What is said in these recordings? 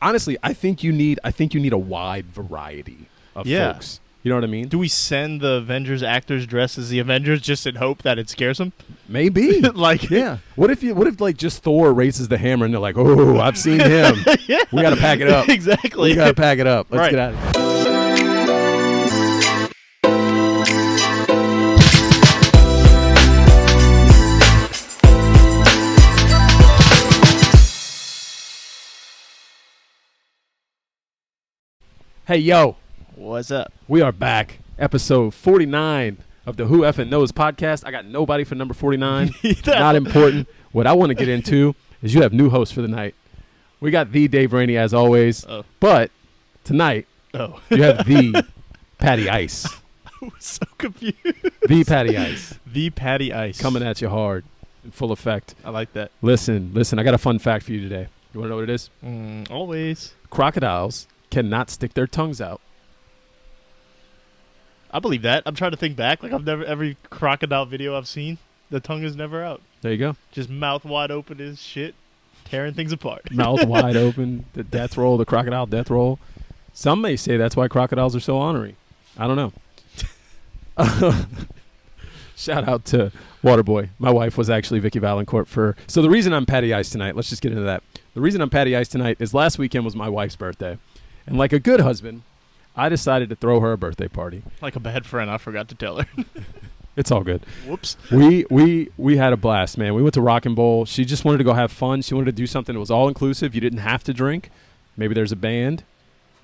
Honestly, I think you need a wide variety of folks. You know what I mean? Do we send the Avengers actors dressed as the Avengers just in hope that it scares them? Maybe. Yeah. What if like just Thor raises the hammer and they're like, oh, I've seen him. Yeah. We got to pack it up. Exactly. We got to pack it up. Let's get out of here. Hey, yo. What's up? We are back. Episode 49 of the Who Effing Knows podcast. I got nobody for number 49. Not important. What I want to get into is you have new hosts for the night. We got the Dave Rainey as always. Oh. But tonight, you have the Patty Ice. I was so confused. The Patty Ice. The Patty Ice. Coming at you hard in full effect. I like that. Listen. I got a fun fact for you today. You want to know what it is? Always. Crocodiles cannot stick their tongues out. I believe that. I'm trying to think back. Like every crocodile video I've seen, the tongue is never out. There you go. Just mouth wide open as shit, tearing things apart. Mouth wide open. The death roll, the crocodile death roll. Some may say that's why crocodiles are so ornery. I don't know. Shout out to Waterboy. My wife was actually Vicky Valancourt So the reason I'm Patty Ice tonight, let's just get into that. The reason I'm Patty Ice tonight is last weekend was my wife's birthday. And like a good husband, I decided to throw her a birthday party. Like a bad friend, I forgot to tell her. It's all good. Whoops. We had a blast, man. We went to Rock and Bowl. She just wanted to go have fun. She wanted to do something that was all inclusive. You didn't have to drink. Maybe there's a band,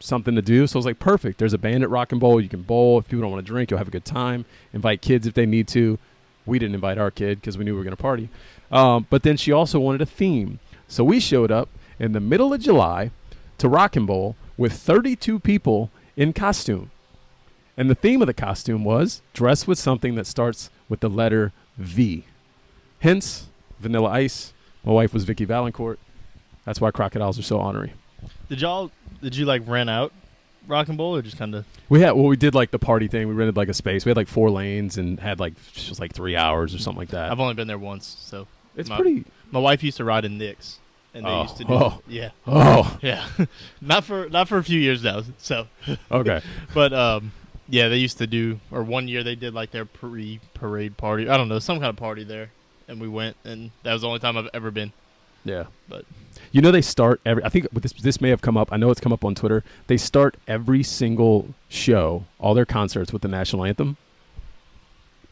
something to do. So I was like, perfect. There's a band at Rock and Bowl. You can bowl. If people don't want to drink, you'll have a good time. Invite kids if they need to. We didn't invite our kid because we knew we were going to party. But then she also wanted a theme. So we showed up in the middle of July to Rock and Bowl with 32 people in costume. And the theme of the costume was dress with something that starts with the letter V. Hence, Vanilla Ice. My wife was Vicky Valancourt. That's why crocodiles are so ornery. Did you like rent out Rock and Bowl or just kind of? We did like the party thing. We rented like a space. We had like 4 lanes and had like, it was like 3 hours or something like that. I've only been there once, so. It's pretty. My wife used to ride in Knicks. And they used to do yeah. Oh. Yeah. Not for a few years now. So okay. But yeah, they used to do, or one year they did like their pre-parade party. I don't know, some kind of party there. And we went, and that was the only time I've ever been. Yeah. But you know, they start I think this may have come up. I know it's come up on Twitter. They start every single show, all their concerts, with the national anthem.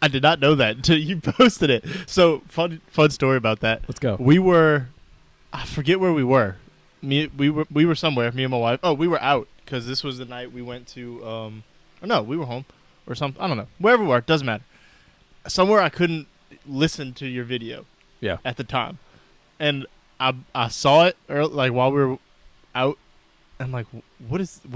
I did not know that until you posted it. So fun story about that. Let's go. I forget where we were. We were somewhere. Me and my wife. Oh, we were out because this was the night we went to. Or no, we were home or something. I don't know. Wherever we were, doesn't matter. Somewhere I couldn't listen to your video. Yeah. At the time, and I saw it like while we were out. I'm like, what is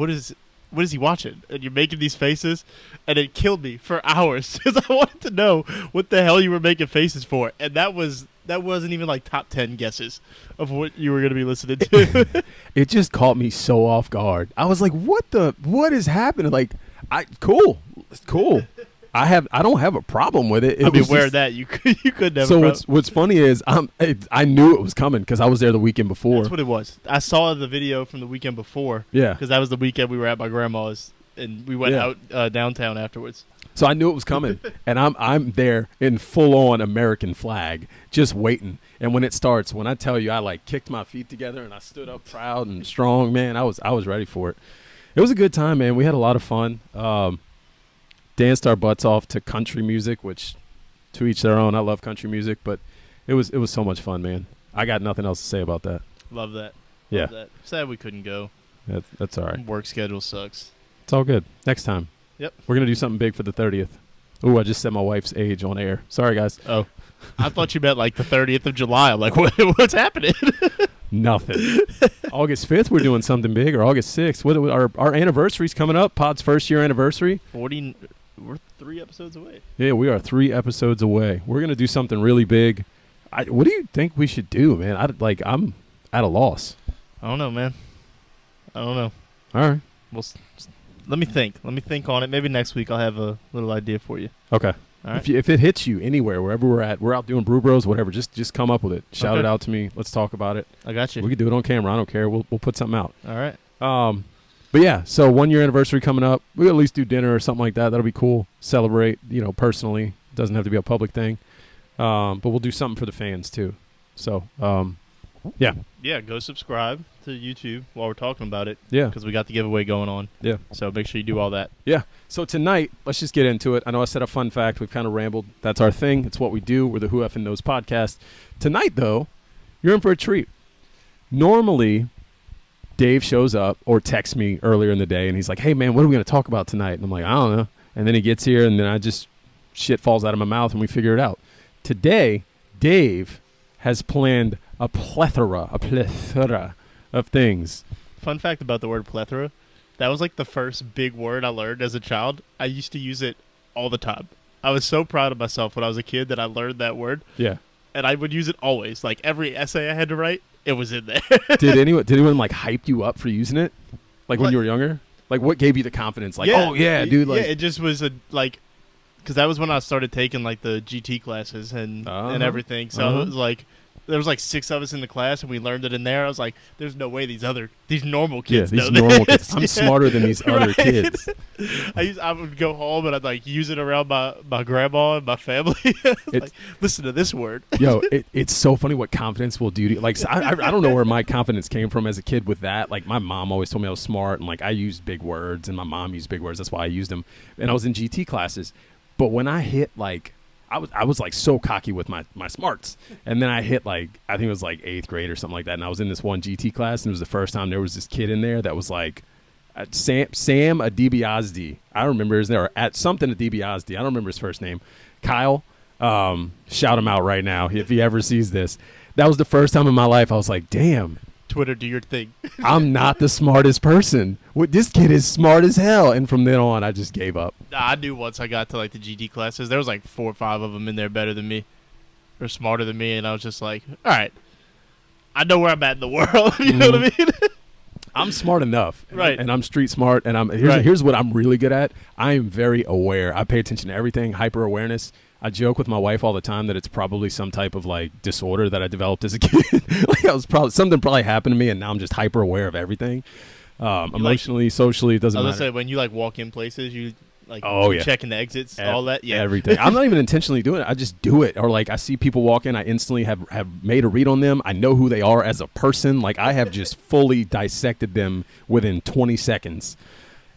he watching? And you're making these faces, and it killed me for hours because I wanted to know what the hell you were making faces for, and that wasn't even like top 10 guesses of what you were going to be listening to. It just caught me so off guard. I was like, what is happening? Like, cool. It's cool. I don't have a problem with it. I mean, aware of that you could never. So what's funny is I knew it was coming because I was there the weekend before. That's what it was. I saw the video from the weekend before. Yeah. Because that was the weekend we were at my grandma's, and we went out downtown afterwards. So I knew it was coming, and I'm there in full-on American flag, just waiting. And when it starts, when I tell you I like kicked my feet together and I stood up proud and strong, man, I was ready for it. It was a good time, man. We had a lot of fun. Danced our butts off to country music, which to each their own. I love country music, but it was so much fun, man. I got nothing else to say about that. Love that. Yeah. Love that. Sad we couldn't go. That's all right. Work schedule sucks. It's all good. Next time. Yep. We're going to do something big for the 30th. Ooh, I just said my wife's age on air. Sorry, guys. Oh. I thought you meant like the 30th of July. I'm like, what's happening? Nothing. August 5th, we're doing something big, or August 6th. Our anniversary's coming up, Pod's first year anniversary. We're 3 episodes away. Yeah, we are 3 episodes away. We're going to do something really big. What do you think we should do, man? I'm at a loss. I don't know, man. I don't know. All right. Well, let me think. Let me think on it. Maybe next week I'll have a little idea for you. Okay. All right. If it hits you anywhere, wherever we're at, we're out doing Brew Bros, whatever. Just come up with it. Shout Okay. it out to me. Let's talk about it. I got you. We could do it on camera. I don't care. We'll put something out. All right. But yeah, so 1 year anniversary coming up. We'll at least do dinner or something like that. That'll be cool. Celebrate, personally. Doesn't have to be a public thing. But we'll do something for the fans too. So, yeah. Yeah, go subscribe to YouTube while we're talking about it. Yeah. Because we got the giveaway going on. Yeah. So make sure you do all that. Yeah. So tonight, let's just get into it. I know I said a fun fact. We've kind of rambled. That's our thing. It's what we do. We're the Who Effing Knows podcast. Tonight, though, you're in for a treat. Normally, Dave shows up or texts me earlier in the day, and he's like, hey, man, what are we going to talk about tonight? And I'm like, I don't know. And then he gets here, and then shit falls out of my mouth, and we figure it out. Today, Dave has planned a plethora of things. Fun fact about the word plethora. That was like the first big word I learned as a child. I used to use it all the time. I was so proud of myself when I was a kid that I learned that word. Yeah. And I would use it always. Like every essay I had to write, it was in there. Did anyone like hype you up for using it? Like when you were younger? Like what gave you the confidence? Like, oh yeah, dude. Like, yeah, it just was because that was when I started taking like the GT classes and everything. So it was like there was like 6 of us in the class, and we learned it in there. I was like, "There's no way these normal kids know these normal this." kids. I'm smarter than these other kids. I would go home and I'd like use it around my grandma and my family. Like, listen to this word. Yo, it's so funny what confidence will do to you. Like, so I don't know where my confidence came from as a kid with that. Like, my mom always told me I was smart, and like I used big words, and my mom used big words. That's why I used them. And I was in GT classes, but when I hit like. I was like so cocky with my smarts, and then I hit like I think it was like 8th grade or something like that, and I was in this one GT class, and it was the first time there was this kid in there that was like Sam Adibiazdi. I don't remember his name, or at something Adibiazdi. I don't remember his first name. Kyle, shout him out right now if he ever sees this. That was the first time in my life I was like, damn. Twitter, do your thing. I'm not the smartest person. This kid is smart as hell. And from then on, I just gave up. I knew once I got to like the GT classes, there was like 4 or 5 of them in there better than me or smarter than me. And I was just like, all right, I know where I'm at in the world. You know what I mean? I'm smart enough. Right. And I'm street smart. And here's what I'm really good at. I am very aware. I pay attention to everything, hyper awareness. I joke with my wife all the time that it's probably some type of like disorder that I developed as a kid. Like something probably happened to me, and now I'm just hyper aware of everything. Emotionally, socially, it doesn't matter. I was gonna say, when you like walk in places, you like checking the exits, all that. Yeah, everything. I'm not even intentionally doing it. I just do it. Or like I see people walk in, I instantly have made a read on them. I know who they are as a person. Like I have just fully dissected them within 20 seconds.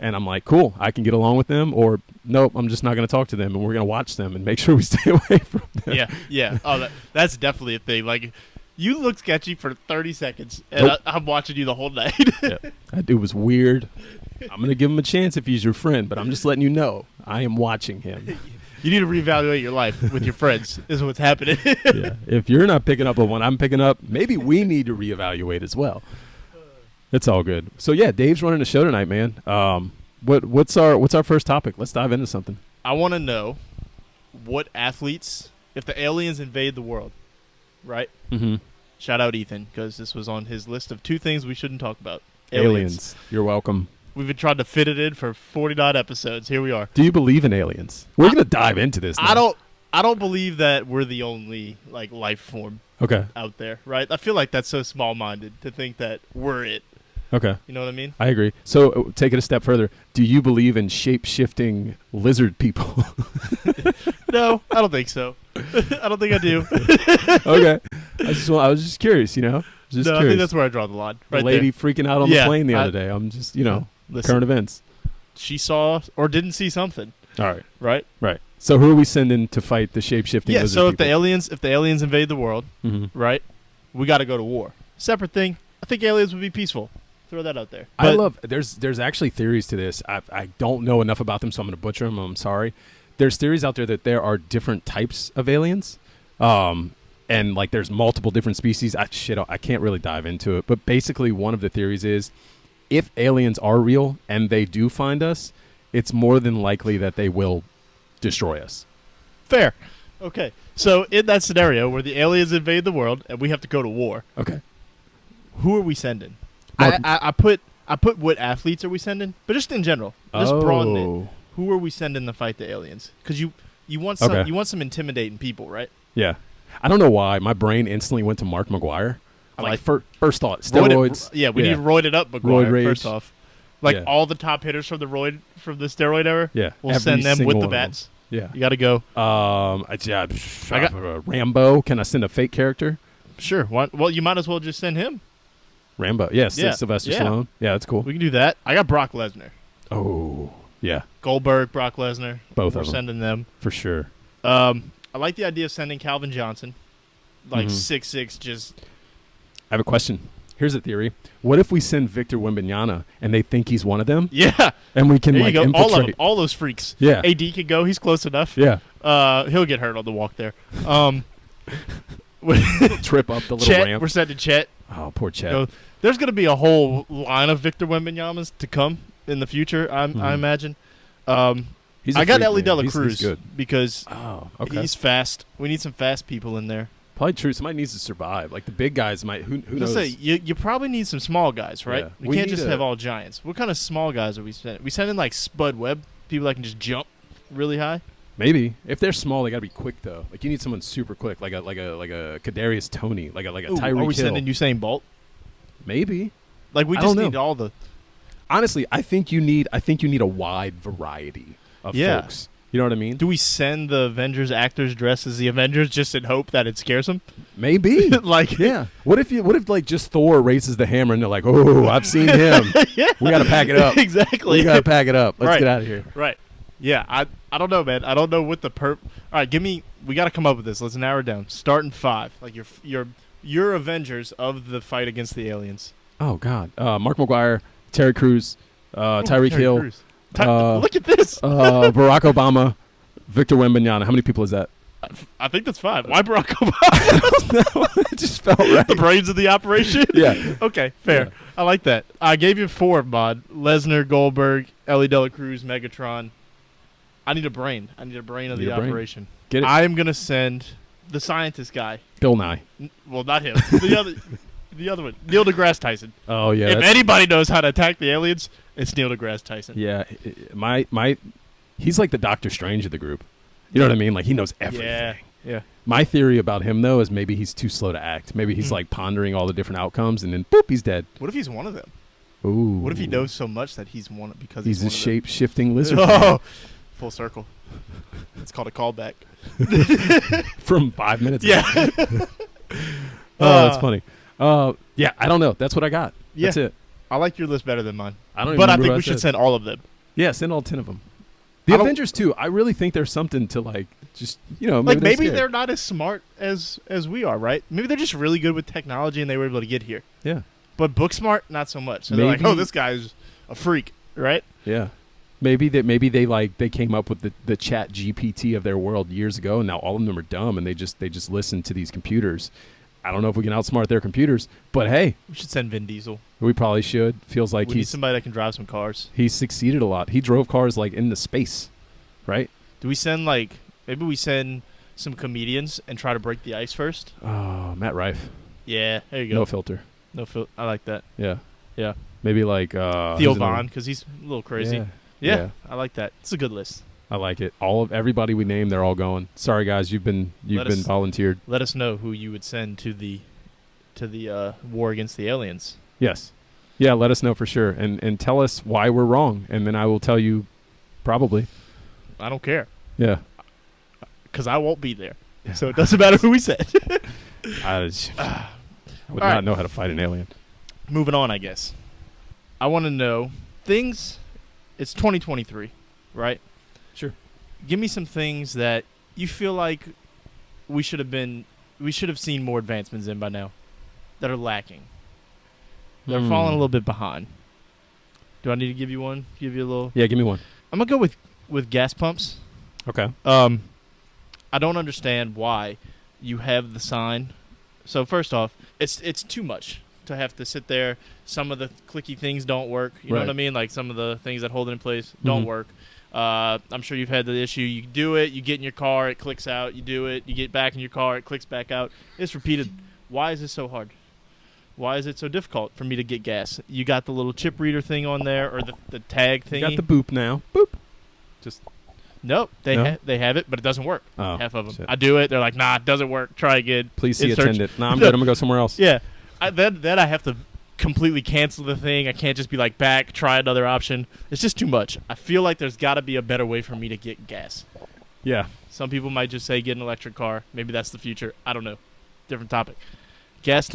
And I'm like, cool, I can get along with them, or nope, I'm just not going to talk to them, and we're going to watch them and make sure we stay away from them. Yeah. Oh, that's definitely a thing. Like, you look sketchy for 30 seconds, and I'm watching you the whole night. Yeah. That dude was weird. I'm going to give him a chance if he's your friend, but I'm just letting you know, I am watching him. You need to reevaluate your life with your friends, is what's happening. Yeah. If you're not picking up on what I'm picking up, maybe we need to reevaluate as well. It's all good. So yeah, Dave's running the show tonight, man. What's our first topic? Let's dive into something. I want to know what athletes, if the aliens invade the world, right? Mm-hmm. Shout out Ethan, because this was on his list of 2 things we shouldn't talk about. Aliens. You're welcome. We've been trying to fit it in for 49 episodes. Here we are. Do you believe in aliens? We're gonna dive into this now. I don't believe that we're the only like life form out there, right? I feel like that's so small-minded to think that we're it. Okay. You know what I mean? I agree. So take it a step further. Do you believe in shape-shifting lizard people? No, I don't think so. I don't think I do. Okay. I was just curious, I think that's where I draw the line. Right, the lady freaking out on the plane the other day. I'm just, current events. She saw or didn't see something. All right. Right. So who are we sending to fight the shape-shifting lizard so people? if the aliens invade the world, right, we got to go to war. Separate thing. I think aliens would be peaceful. Throw that out there. There's actually theories to this. I don't know enough about them, so I'm going to butcher them. I'm sorry. There's theories out there that there are different types of aliens, and like there's multiple different species. I can't really dive into it, but basically one of the theories is if aliens are real and they do find us, it's more than likely that they will destroy us. Fair. Okay. So in that scenario where the aliens invade the world and we have to go to war, okay, who are we sending? I put what athletes are we sending, but just in general, just broaden it. Who are we sending to fight the aliens? Because you You want some. Okay. You want some intimidating people, right? Yeah. I don't know why my brain instantly went to Mark McGuire. Like First thought, roid steroids. we need to roid it up, McGuire. Roid rage. First off, like Yeah. all the top hitters from the steroid era. Yeah. We'll Every send them single with the one of them. bats. Yeah. You got to go. I got Rambo. Can I send a fake character? Sure. Well, you might as well just send him. Rambo. Yes. Yeah. Sylvester Yeah. Stallone. Yeah, that's cool. We can do that. I got Brock Lesnar, Oh, yeah. Goldberg, Brock Lesnar. Both We're of them. sending them. For sure. I like the idea of sending Calvin Johnson, like Mhm. 6'6", just I have a question. Here's a theory. What if we send Victor Wembanyama and they think he's one of them, yeah. and we can There like you go. infiltrate? All of them, all those freaks. Yeah. AD could go. He's close enough. Yeah. He'll get hurt on the walk there. Trip up the little Chet, ramp. we're sending Chet. Oh, poor Chet. So there's going to be a whole line of Victor Wembanyama's to come in the future. I imagine. He's a I got freak, Ellie man. Dela He's Cruz good. because Oh, okay. he's fast. We need some fast people in there. Probably true. Somebody needs to survive. Like the big guys might. Who knows? Say, you probably need some small guys, right? Yeah. We We can't need just a- have all giants. What kind of small guys are we sending? We sending like Spud Webb, people that can just jump really high. Maybe if they're small, they got to be quick though. Like you need someone super quick, like a Kadarius Toney, like a Ooh, Tyreek are we Hill. sending Usain Bolt? Maybe. Like we I just don't need know. all the. Honestly, I think you need a wide variety of Yeah. folks. You know what I mean? Do we send the Avengers actors dressed as the Avengers just in hope that it scares them? Maybe. Like, Yeah. What if like just Thor raises the hammer and they're like, oh, I've seen him. yeah, We got to pack it up. exactly. We got to pack it up. Let's Right. get out of here. Right. Yeah, I don't know, man. I don't know what the All right, we got to come up with this. Let's narrow it down. Starting 5. Like your Avengers of the fight against the aliens. Oh God. Mark McGuire, Terry Crews, Tyreek Terry Hill, Crews. Look at this. Barack Obama, Victor Wembanyama. How many people is that? I think that's 5. Why Barack Obama? It just felt right. The brains of the operation? Yeah. Okay, fair. Yeah. I like that. I gave you 4, Mod. Lesnar, Goldberg, Ellie Dela Cruz, Megatron. I need a brain. I need a brain of Need the a brain. operation. Get it? I am going to send the scientist guy. Bill Nye. Well, not him. The other one. Neil deGrasse Tyson. Oh yeah. If that's- anybody knows how to attack the aliens, it's Neil deGrasse Tyson. Yeah. He's like the Doctor Strange of the group. You know what I mean? Like he knows everything. Yeah. My theory about him though is maybe he's too slow to act. Maybe he's like pondering all the different outcomes and then boop, he's dead. What if he's one of them? Ooh. What if he knows so much that he's one because He's a one of them? shape-shifting lizard Oh, full circle. It's called a callback. from 5 minutes Yeah. ago. Oh, that's funny. Yeah, I don't know. That's what I got. Yeah. That's it. I like your list better than mine. I don't even But I remember think what we should said. send all of them. Yeah, send all 10 of them. The I don't- Avengers too. I really think there's something to like just, Like maybe scared. they're not as smart as we are, right? Maybe they're just really good with technology and they were able to get here. Yeah. But book smart, not so much. So they're like, Maybe- oh, this guy's a freak, right? Yeah. Maybe they came up with the chat GPT of their world years ago and now all of them are dumb and they just listen to these computers. I don't know if we can outsmart their computers, but hey, We should send Vin Diesel. we probably should. Feels like We need he's somebody that can drive some cars. succeeded a lot. He drove cars like into space, right? Do we send maybe we send some comedians and try to break the ice first? Oh, Matt Rife. Yeah, there you No go. filter. I like that. Yeah. Yeah. Maybe like Theo who's another Vaughn, one? because he's a little crazy. Yeah. Yeah, Yeah. I like that. It's a good list. I like it. Everybody we named, they're all going. Sorry guys, you've been Let us- volunteered. Let us know who you would send to the war against the aliens. Yes. Yeah, let us know for sure and tell us why we're wrong and then I will tell you probably. I don't care, Yeah. because I won't be there. Yeah. So it doesn't matter who we send. I would All not right. know how to fight an alien. Moving on, I guess. I want to know things. It's 2023, right? Sure. Give me some things that you feel like we should have seen more advancements in by now that are lacking. They're falling a little bit behind. Do I need to give you one? Give you a little. Yeah, give me one. I'm gonna go with gas pumps. Okay. I don't understand why you have the sign. So first off, it's too much to have to sit there. Some of the clicky things don't work. You know what I Right. mean? Like some of the things that hold it in place don't Mhm. work. I'm sure you've had the issue. You do it, you get in your car, it clicks out. You do it, you get back in your car, it clicks back out. It's repeated. Why is this so hard? Why is it so difficult for me to get gas? You got the little chip reader thing on there, or the tag You thingy. got the boop now. Boop. Just Nope, they No? they have it, but it doesn't work. Oh, Half of them. shit. I do it. They're like, nah, it doesn't work. Try again. Please see Insert- attendant. No, I'm good. I'm gonna go somewhere else. Yeah. Then I have to completely cancel the thing. I can't just be like back, try another option. It's just too much. I feel like there's got to be a better way for me to get gas. Yeah. Some people might just say get an electric car. Maybe that's the future. I don't know. Different topic. Gas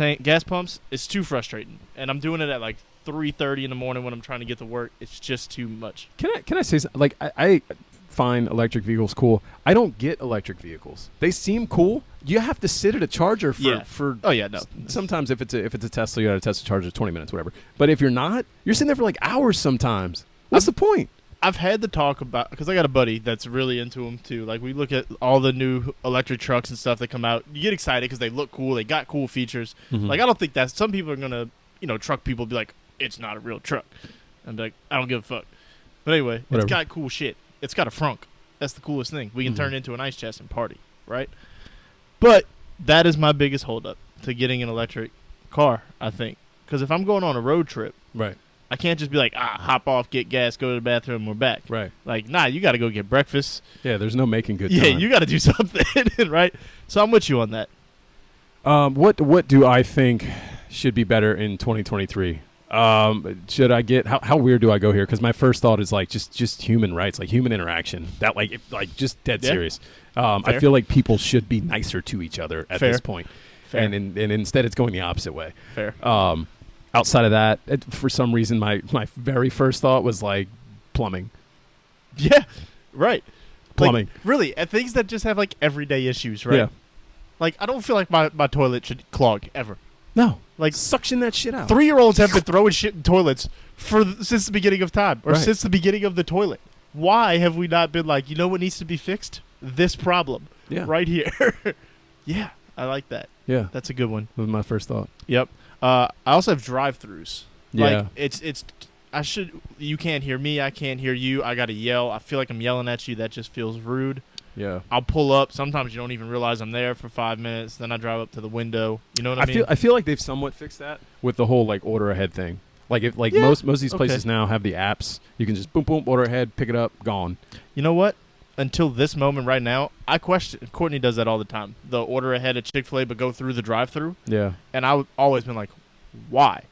pumps. It's too frustrating, and I'm doing it at like 3:30 in the morning when I'm trying to get to work. It's just too much. Can I say something? Like I find electric vehicles cool. I don't get electric vehicles. They seem cool. You have to sit at a charger for Oh yeah, no. sometimes if it's a Tesla, you got a Tesla charger 20 minutes, whatever. But if you're not, you're sitting there for like hours sometimes. What's the point? I've had to talk about, because I got a buddy that's really into them too. Like, we look at all the new electric trucks and stuff that come out. You get excited because they look cool. They got cool features. Mhm. Like, I don't think that's, some people are gonna, truck people be like, it's not a real truck. I'm like, I don't give a fuck. But anyway, Whatever. It's got cool shit. It's got a frunk. That's the coolest thing. We can Mhm. turn it into an ice chest and party, right? But that is my biggest holdup to getting an electric car, I think. Because if I'm going on a road trip, Right. I can't just be like, hop off, get gas, go to the bathroom, we're back. Right. Like, nah, you got to go get breakfast. Yeah. There's no making good Yeah, time. you got to do something, right? So I'm with you on that. What do I think should be better in 2023? Should I get how weird do I go here? Because my first thought is like just human rights, like human interaction. That like just dead Yeah. serious. I Fair. feel like people should be nicer to each other at Fair. this point. Fair. And instead it's going the opposite way. Fair. Outside of that, for some reason my very first thought was like plumbing. Yeah, right. Plumbing. Like, really, and things that just have like everyday issues, right? Yeah. Like, I don't feel like my toilet should clog ever. No. Like, Suction that shit out. 3-year-olds have been throwing shit in toilets since the beginning of time, or Right. since the beginning of the toilet. Why have we not been like, you know what needs to be fixed? This problem. Yeah. Right here. Yeah, I like that. Yeah. That's a good one. That was my first thought. Yep. I also have drive-throughs. Yeah. Like, you can't hear me, I can't hear you, I gotta yell. I feel like I'm yelling at you, that just feels rude. Yeah. I'll pull up, sometimes you don't even realize I'm there for 5 minutes, then I drive up to the window. You know what I mean? I feel like they've somewhat fixed that with the whole like order ahead thing. Like if Yeah. most of these Okay. places now have the apps, you can just boom boom order ahead, pick it up, gone. You know what? Until this moment right now, I question. Courtney does that all the time. The order ahead at Chick-fil-A, but go through the drive-through. Yeah. And I've always been like, why?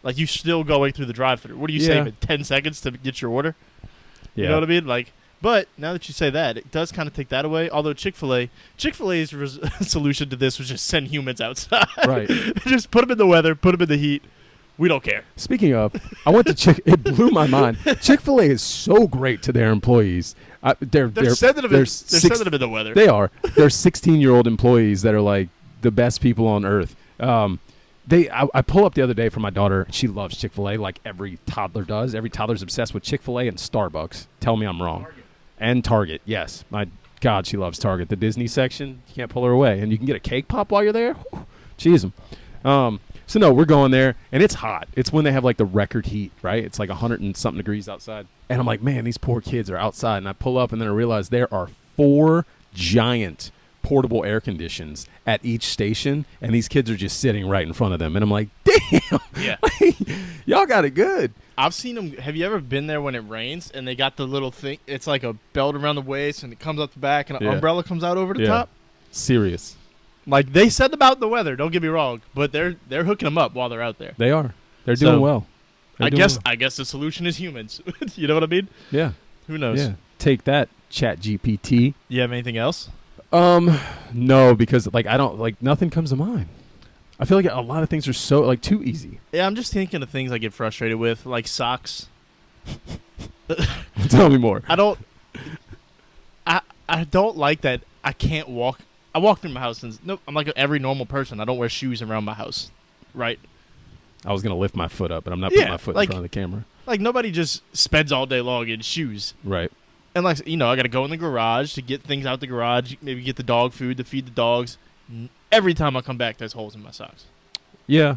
Like, you still going through the drive-through. What are you Yeah. saving? 10 seconds to get your order? Yeah. You know what I mean? Like, but now that you say that, it does kind of take that away. Although Chick-fil-A's solution to this was just send humans outside. Right. Just put them in the weather, put them in the heat. We don't care. Speaking of, I went to it blew my mind. Chick-fil-A is so great to their employees. They're sending them. they're They're six- sending them in the weather. They are. They're 16-year-old employees that are like the best people on earth. I pull up the other day for my daughter. She loves Chick-fil-A like every toddler does. Every toddler's obsessed with Chick-fil-A and Starbucks. Tell me I'm wrong. And Target, yes. My God, she loves Target. The Disney section, you can't pull her away. And you can get a cake pop while you're there. Jeez 'em. So no, we're going there, and it's hot. It's when they have like the record heat, right? It's like 100 and something degrees outside. And I'm like, man, these poor kids are outside. And I pull up, and then I realize there are 4 giant portable air conditions at each station, and these kids are just sitting right in front of them. And I'm like, damn, Yeah. y'all got it good. I've seen them. Have you ever been there when it rains and they got the little thing? It's like a belt around the waist and it comes up the back and an Yeah. umbrella comes out over the Yeah. top. Serious. Like, they send them out in the weather. Don't get me wrong, but they're hooking them up while they're out there. They are. They're So, doing well. They're doing well. I guess the solution is humans. You know what I mean? Yeah. Who knows? Yeah. Take that, Chat GPT. You have anything else? No, because like I don't like nothing comes to mind. I feel like a lot of things are so like too easy. Yeah, I'm just thinking of things I get frustrated with, like socks. Tell me more. I don't like that. I can't walk. I walk through my house and nope. I'm like every normal person. I don't wear shoes around my house, right? I was gonna lift my foot up, but I'm not putting Yeah, my foot like- in front of the camera. Like, nobody just spends all day long in shoes. Right. And like, I got to go in the garage to get things out the garage. Maybe get the dog food to feed the dogs. Every time I come back, there's holes in my socks. Yeah.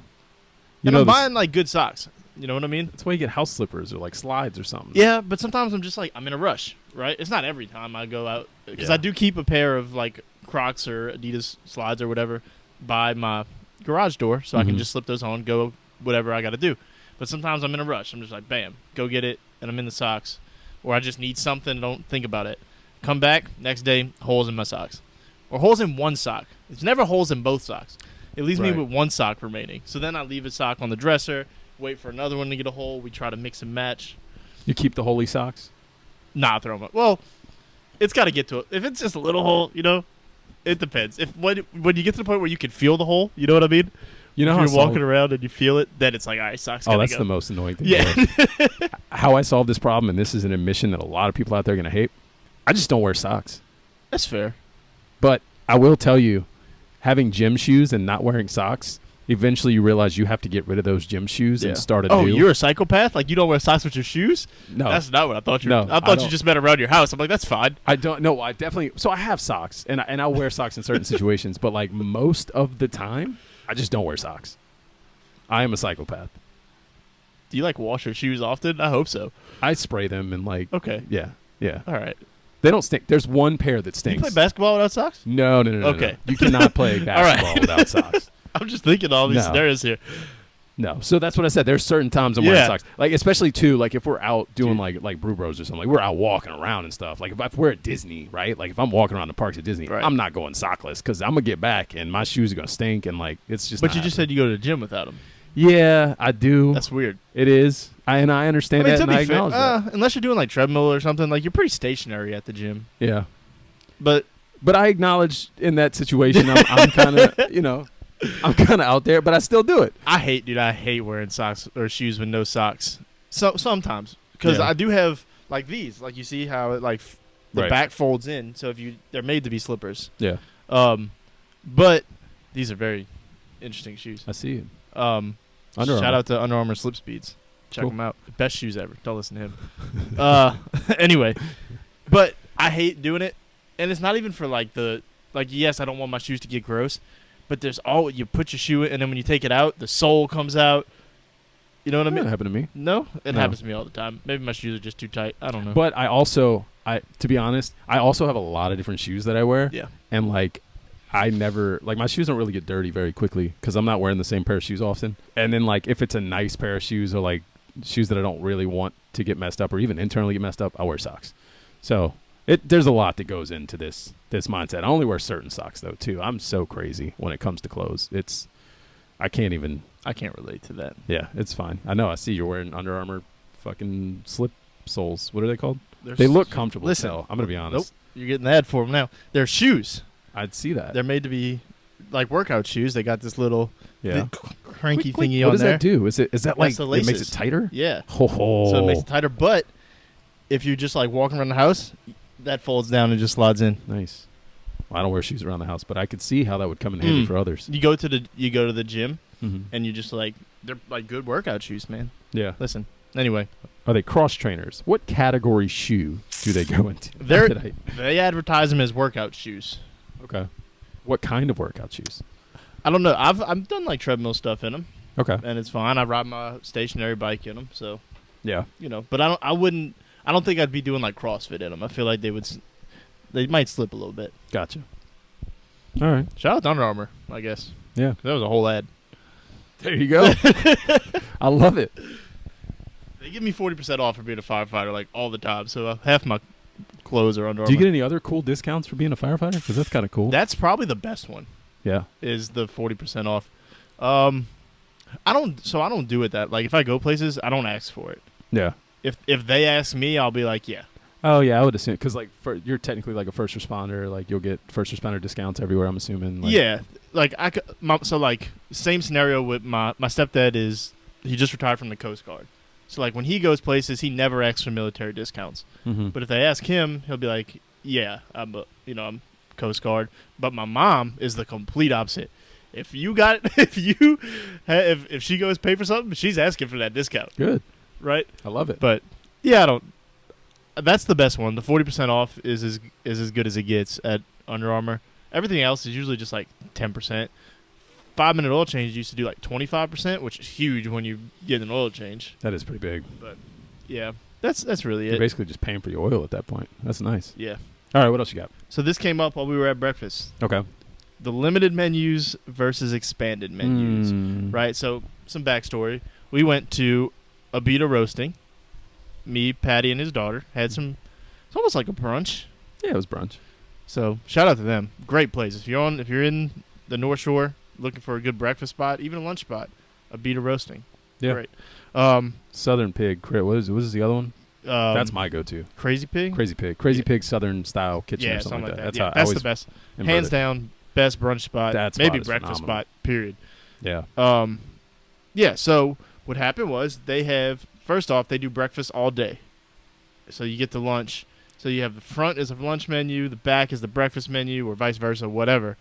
And I'm buying like good socks. You know what I mean? That's why you get house slippers or like slides or something. Yeah, but sometimes I'm just like, I'm in a rush, right? It's not every time I go out. Because Yeah. I do keep a pair of like Crocs or Adidas slides or whatever by my garage door. So I can Mhm. just slip those on, go whatever I got to do. But sometimes I'm in a rush. I'm just like, bam, go get it. And I'm in the socks. Or I just need something, don't think about it. Come back next day, holes in my socks, or holes in one sock. It's never holes in both socks. It leaves me Right. with one sock remaining. So then I leave a sock on the dresser, wait for another one to get a hole. We try to mix and match. You keep the holy socks? Nah, throw them up. Well, it's got to get to it. If it's just a little hole, it depends. If when you get to the point where you can feel the hole, you know what I mean? You know if how you're walking around and you feel it, then it's like, all right, socks gotta that's go. the most annoying thing. Yeah. How I solve this problem, and this is an admission that a lot of people out there are going to hate, I just don't wear socks. That's fair. But I will tell you, having gym shoes and not wearing socks, eventually you realize you have to get rid of those gym shoes and start a Oh, new. you're a psychopath? Like you don't wear socks with your shoes? No. That's not what I thought you No, I I thought you don't. just meant around your house. I'm like, that's fine. I don't know. I definitely. So I have socks, and I'll wear socks in certain situations, but like most of the time, I just don't wear socks. I am a psychopath. Do you like wash your shoes often? I hope so. I spray them and like. Okay. Yeah. All right. They don't stink. There's one pair that Do you stinks. play basketball without socks? No. Okay. You cannot play basketball without socks. I'm just thinking all these No. scenarios here. No. So that's what I said. There's certain times I'm wearing Yeah. socks. Like especially too, like if we're out doing Dude. like Brew Bros or something, like we're out walking around and stuff. Like if we're at Disney, right? Like if I'm walking around the parks at Disney, Right. I'm not going sockless because I'm gonna get back and my shoes are gonna stink and like it's just. But not you just happening. said you go to the gym without them. Yeah, I do. That's weird. It is. I understand that to and I be fair, acknowledge that. unless you're doing like treadmill or something, like you're pretty stationary at the gym. Yeah. But But I acknowledge in that situation I'm kind of, I'm kind of out there, but I still do it. I hate wearing socks or shoes with no socks. So sometimes because Yeah. I do have like these, like you see how it like the Right. back folds in. So they're made to be slippers. Yeah. But these are very interesting shoes. I see it. Shout Under Armour. out to Under Armour Slip Speeds. Check Cool. them out. Best shoes ever. Don't listen to him. Anyway, but I hate doing it, and it's not even for yes, I don't want my shoes to get gross, but you put your shoe in, and then when you take it out, the sole comes out. You know what I mean? That happened to me. No, it No. happens to me all the time. Maybe my shoes are just too tight. I don't know. But to be honest, I also have a lot of different shoes that I wear. Yeah. And like, I never, like my shoes don't really get dirty very quickly because I'm not wearing the same pair of shoes often. And then like, if it's a nice pair of shoes or like shoes that I don't really want to get messed up or even internally get messed up, I wear socks. So there's a lot that goes into this mindset. I only wear certain socks though too. I'm so crazy when it comes to clothes. I can't relate to that. Yeah, it's fine. I know. I see you're wearing Under Armour fucking slip soles. What are they called? They're They look comfortable. Listen, as hell. I'm gonna be honest. Nope. You're getting the ad for them now. They're shoes. I'd see that. They're made to be like workout shoes. They got this little Yeah. cranky Wait, thingy what on does there. that do? Is that like the it makes laces. it tighter? Yeah. Ho ho. So it makes it tighter. But if you just like walking around the house, that folds down and just slides in. Nice. Well, I don't wear shoes around the house, but I could see how that would come in handy for others. You go to the gym Mm-hmm. and you just like they're like good workout shoes, man. Yeah. Listen. Anyway, Are they cross trainers? What category shoe do they go into? they advertise them as workout shoes. Okay. What kind of workout shoes? I don't know. I've done like treadmill stuff in them, Okay. and it's fine. I ride my stationary bike in them, so Yeah. But I don't think I'd be doing like CrossFit in them. I feel like they might slip a little bit. Gotcha. All right. Shout out to Under Armour, I guess. Yeah. That was a whole ad. There you go. I love it. They give me 40% off for being a firefighter like all the time, so half my clothes are Under Armour. Do you get any other cool discounts for being a firefighter? Because that's kind of cool. That's probably the best one. Yeah. Is the 40% off. I don't do it that like if I go places, I don't ask for it. Yeah. If they ask me, I'll be like, yeah. Oh yeah, I would assume because like you're technically like a first responder, like you'll get first responder discounts everywhere. I'm assuming. Like, Yeah, like same scenario with my stepdad he just retired from the Coast Guard, so like when he goes places, he never asks for military discounts. Mm-hmm. But if they ask him, he'll be like, yeah, I'm Coast Guard. But my mom is the complete opposite. If she goes pay for something, she's asking for that discount, Good. right? I love it. But yeah, I don't. That's the best one. The 40% off is as good as it gets at Under Armour. Everything else is usually just like 10%. 5-minute oil change used to do like 25%, which is huge when you get an oil change. That is pretty big. But yeah, that's really You're it. basically just paying for your oil at that point. That's nice. Yeah. All right, what else you got? So this came up while we were at breakfast. Okay. The limited menus versus expanded menus, right? So some backstory. We went to Abita Roasting. Me, Patty, and his daughter had some. It's almost like a brunch. Yeah, it was brunch. So shout out to them. Great place. If you're in the North Shore looking for a good breakfast spot, even a lunch spot, a Beta Roasting. Yeah. Great. Southern Pig. What is the other one? That's my go-to. Crazy Pig. Crazy Pig Southern style kitchen Yeah, or something like that. That's, how I always the best. invert Hands it. down, best brunch spot. That maybe spot is breakfast phenomenal. spot. Period. Yeah. Yeah. So what happened was first off they do breakfast all day, so you get to lunch. So you have the front is a lunch menu, the back is the breakfast menu, or vice versa, whatever.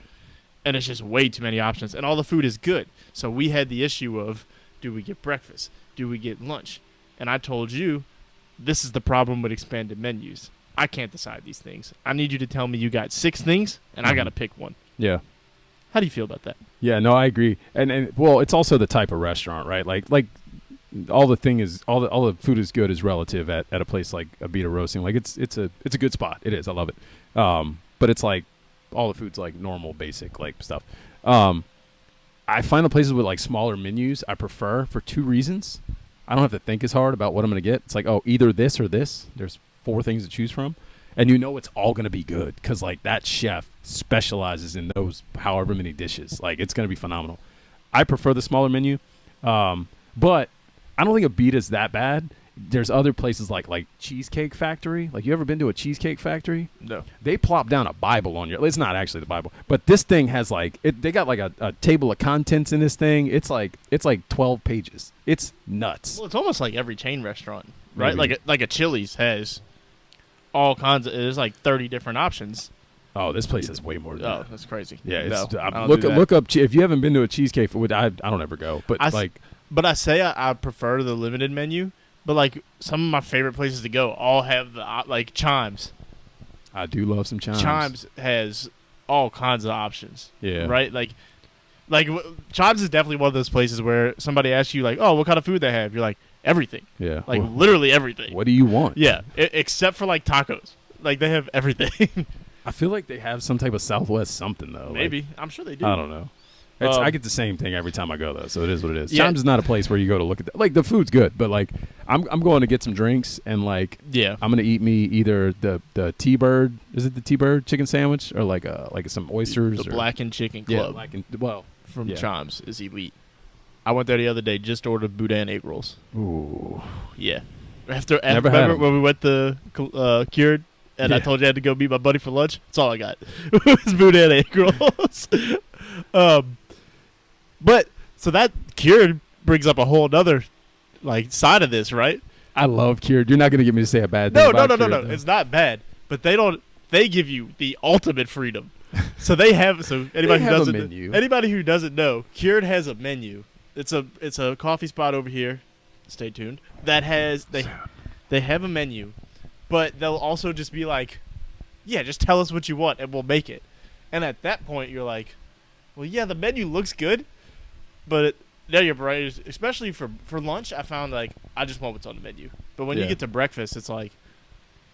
And it's just way too many options, and all the food is good. So we had the issue of, do we get breakfast? Do we get lunch? And I told you, this is the problem with expanded menus. I can't decide these things. I need you to tell me you got 6 things, and I got to pick one. Yeah. How do you feel about that? Yeah, no, I agree. And well, it's also the type of restaurant, right? Like all the food is good is relative at a place like a Beta Roasting. Like it's a good spot. It is. I love it. But it's like all the food's like normal, basic like stuff. I find the places with like smaller menus I prefer for 2 reasons. I don't have to think as hard about what I'm going to get. It's like, oh, either this or this. There's 4 things to choose from. And you know it's all going to be good because like that chef specializes in those however many dishes. Like it's going to be phenomenal. I prefer the smaller menu. But I don't think a Beta's that bad. There's other places like Cheesecake Factory. Like, you ever been to a Cheesecake Factory? No. They plop down a Bible on you. It's not actually the Bible, but this thing has they got like a table of contents in this thing. It's like 12 pages. It's nuts. Well, it's almost like every chain restaurant, right? Maybe. Like a Chili's has all kinds of. There's like 30 different options. Oh, this place has way more than that. That's crazy. Yeah, it's, No, I don't look do that. look up if you haven't been to a cheesecake food. I don't ever go, but But I say I prefer the limited menu. But like some of my favorite places to go all have the like Chimes. I do love some Chimes. Chimes has all kinds of options. Yeah. Right. Like Chimes is definitely one of those places where somebody asks you like, oh, what kind of food they have? You're like, everything. Yeah. Like literally everything. What do you want? Yeah. Except for like tacos. Like they have everything. I feel like they have some type of Southwest something though. Maybe. Like, I'm sure they do. I don't know. I get the same thing every time I go though, so it is what it is. Yeah. Chimes is not a place where you go to look at like the food's good, but like I'm going to get some drinks and like Yeah. I'm gonna eat me either the T-Bird, is it the T-Bird chicken sandwich or like some oysters The or Blackened Chicken Club from yeah. Chimes is elite. I went there the other day, just ordered boudin egg rolls. Ooh. Yeah. Never had Remember 'em. when we went to Cured and I Yeah. told you I had to go meet my buddy for lunch? That's all I got. It was boudin egg rolls. But so that Cured brings up a whole other like side of this, right? I love Cured. You're not gonna get me to say a bad thing. No. about Cured, though. It's not bad, but they give you the ultimate freedom. So they have anybody have a who doesn't menu. anybody who doesn't know, Cured has a menu. It's a coffee spot over here. Stay tuned. That has they have a menu, but they'll also just be like, yeah, just tell us what you want and we'll make it. And at that point, you're like, well, yeah, the menu looks good, but no, you're right. Especially for lunch, I found like I just want what's on the menu. But when you Yeah. get to breakfast, it's like,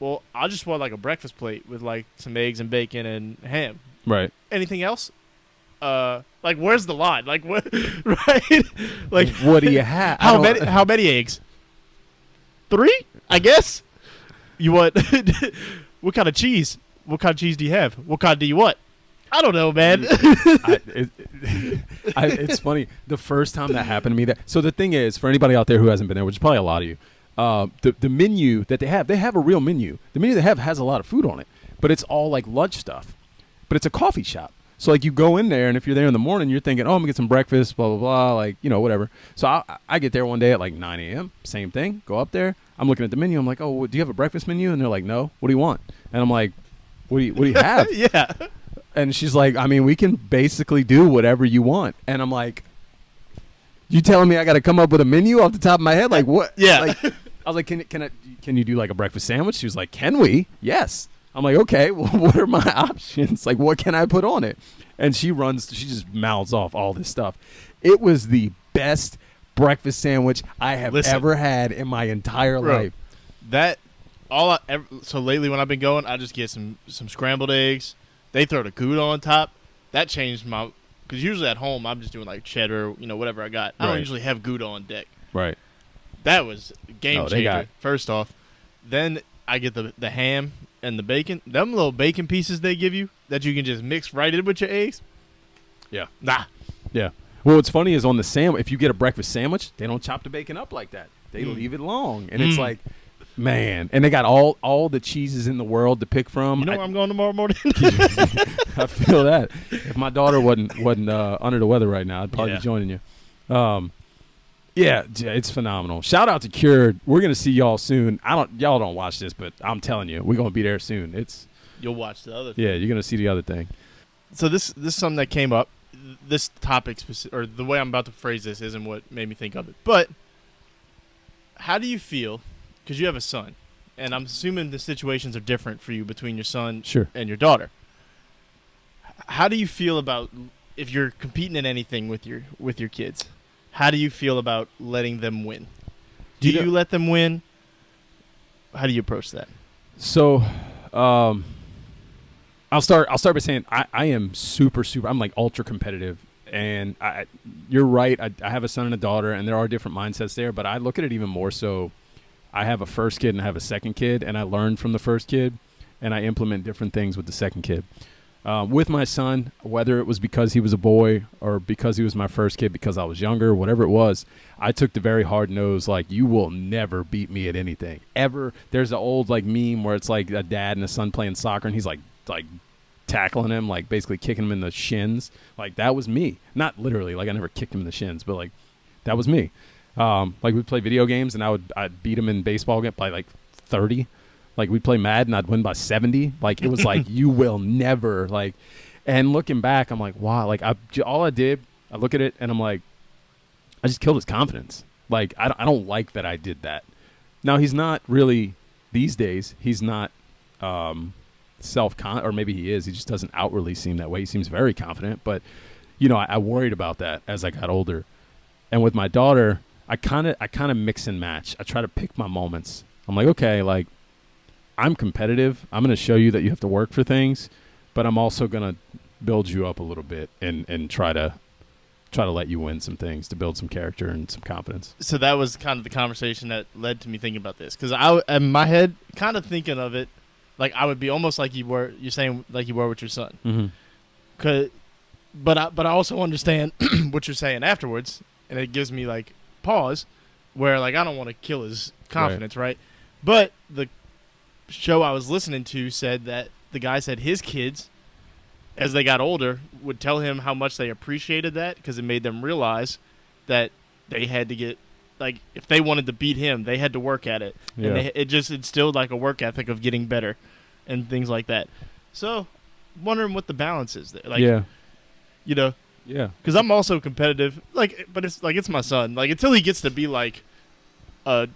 well, I just want like a breakfast plate with like some eggs and bacon and ham. Right. Anything else? Like where's the line? Like what? Right? Like What do you have? How many eggs? 3, I guess. You want what kind of cheese? What kind of cheese do you have? What kind do you want? I don't know, man. It's funny. The first time that happened to me, so the thing is, for anybody out there who hasn't been there, which is probably a lot of you, the menu that they have a real menu. The menu they have has a lot of food on it, but it's all like lunch stuff. But it's a coffee shop. So like you go in there, and if you're there in the morning, you're thinking, oh, I'm gonna get some breakfast, blah blah blah, like whatever. So I get there one day at like 9 a.m. Same thing. Go up there. I'm looking at the menu. I'm like, oh, do you have a breakfast menu? And they're like, no. What do you want? And I'm like, what do you have? Yeah. And she's like, I mean, we can basically do whatever you want. And I'm like, you telling me I got to come up with a menu off the top of my head? Like what? Yeah. Like, I was like, can you do like a breakfast sandwich? She was like, can we? Yes. I'm like, okay, well, what are my options? Like, what can I put on it? And she just mouths off all this stuff. It was the best breakfast sandwich I have ever had in my entire life. So lately when I've been going, I just get some scrambled eggs. They throw the Gouda on top. That changed because usually at home I'm just doing like cheddar, whatever I got. I don't Right. usually have Gouda on deck. Right. That was a game No, they changer. got- First off, then I get the ham and the bacon, them little bacon pieces they give you that you can just mix right in with your eggs. Yeah. Nah. Yeah. Well, what's funny is on the sandwich, if you get a breakfast sandwich, they don't chop the bacon up like that. They leave it long. And it's like, man. And they got all the cheeses in the world to pick from. You know where I'm going tomorrow morning? I feel that. If my daughter wasn't under the weather right now, I'd probably be joining you. Yeah, it's phenomenal. Shout out to Cured. We're gonna see y'all soon. Y'all don't watch this, but I'm telling you, we're gonna be there soon. You'll watch the other thing. Yeah, you're gonna see the other thing. So this is something that came up. This topic, or the way I'm about to phrase this, isn't what made me think of it. But how do you feel? Because you have a son, and I'm assuming the situations are different for you between your son and your daughter. How do you feel about if you're competing in anything with your kids? How do you feel about letting them win? Do you let them win? How do you approach that? So, I'll start by saying I am super. I'm like ultra competitive, and you're right. I have a son and a daughter, and there are different mindsets there. But I look at it even more so. I have a first kid and I have a second kid, and I learned from the first kid, and I implement different things with the second kid. With my son, whether it was because he was a boy or because he was my first kid because I was younger, whatever it was, I took the very hard nose, like, you will never beat me at anything, ever. There's an old, like, meme where it's, like, a dad and a son playing soccer, and he's, like tackling him, like, basically kicking him in the shins. Like, that was me. Not literally, like, I never kicked him in the shins, but, like, that was me. Like, we'd play video games, and I'd beat him in baseball by, like, 30. Like, we'd play Madden, I'd win by 70. Like, it was like, you will never, like, and looking back, I'm like, wow. Like, all I did, I look at it, and I'm like, I just killed his confidence. Like, I don't like that I did that. Now, he's not really, these days, he's not or maybe he is. He just doesn't outwardly seem that way. He seems very confident. But, you know, I worried about that as I got older. And with my daughter, I kind of mix and match. I try to pick my moments. I'm like, okay, like, I'm competitive. I'm going to show you that you have to work for things, but I'm also going to build you up a little bit and try to let you win some things to build some character and some confidence. So that was kind of the conversation that led to me thinking about this, because I, in my head, kind of thinking of it like I would be almost like you're saying like you were with your son. Mm-hmm. But I also understand what you're saying afterwards, and it gives me like pause, where like I don't want to kill his confidence, right? But the show I was listening to said that the guy said his kids, as they got older, would tell him how much they appreciated that because it made them realize that they had to get, like, if they wanted to beat him, they had to work at it. Yeah. And it just instilled like a work ethic of getting better and things like that. So, wondering what the balance is there. Like, you know, because I'm also competitive. Like, but it's my son. Like, until he gets to be like a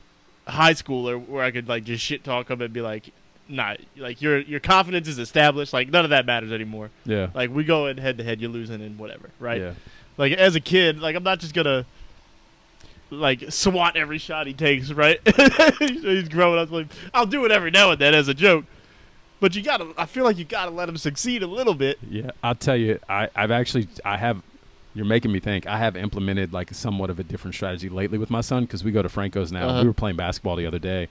high schooler where I could like just shit talk him and be like, nah, like your confidence is established, like none of that matters anymore. Yeah. Like we go in head to head, you're losing and whatever, right? Yeah. Like as a kid, like I'm not just gonna like swat every shot he takes, right? He's growing up, like I'll do it every now and then as a joke. But I feel like you gotta let him succeed a little bit. Yeah, I'll tell you, you're making me think. I have implemented like somewhat of a different strategy lately with my son because we go to Franco's now. We were playing basketball the other day,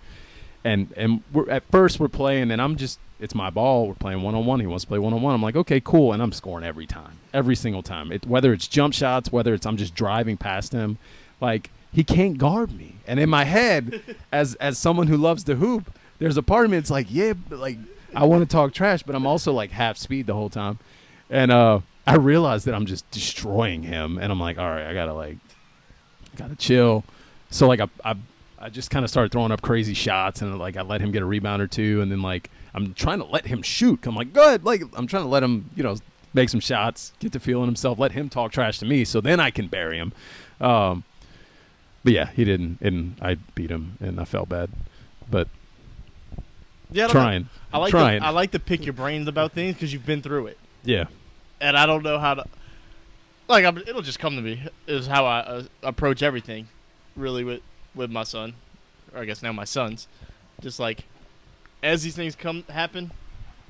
and at first we're playing, and it's my ball. We're playing one-on-one. He wants to play one-on-one. I'm like, okay, cool, and I'm scoring every single time. Whether it's jump shots, whether it's I'm just driving past him, like he can't guard me. And in my head, as someone who loves to hoop, there's a part of me that's like, yeah, but like I want to talk trash, but I'm also like half speed the whole time, and I realized that I'm just destroying him, and I'm like, all right, I gotta chill. So like I just kind of started throwing up crazy shots, and like I let him get a rebound or two, and then like I'm trying to let him shoot. I'm like, good, like I'm trying to let him, make some shots, get to feeling himself, let him talk trash to me, so then I can bury him. But yeah, he didn't, and I beat him, and I felt bad, but yeah, trying. I like to pick your brains about things because you've been through it. Yeah. And I don't know how to, like, it'll just come to me. Is how I approach everything, really, with my son, or I guess now my sons. Just like, as these things happen,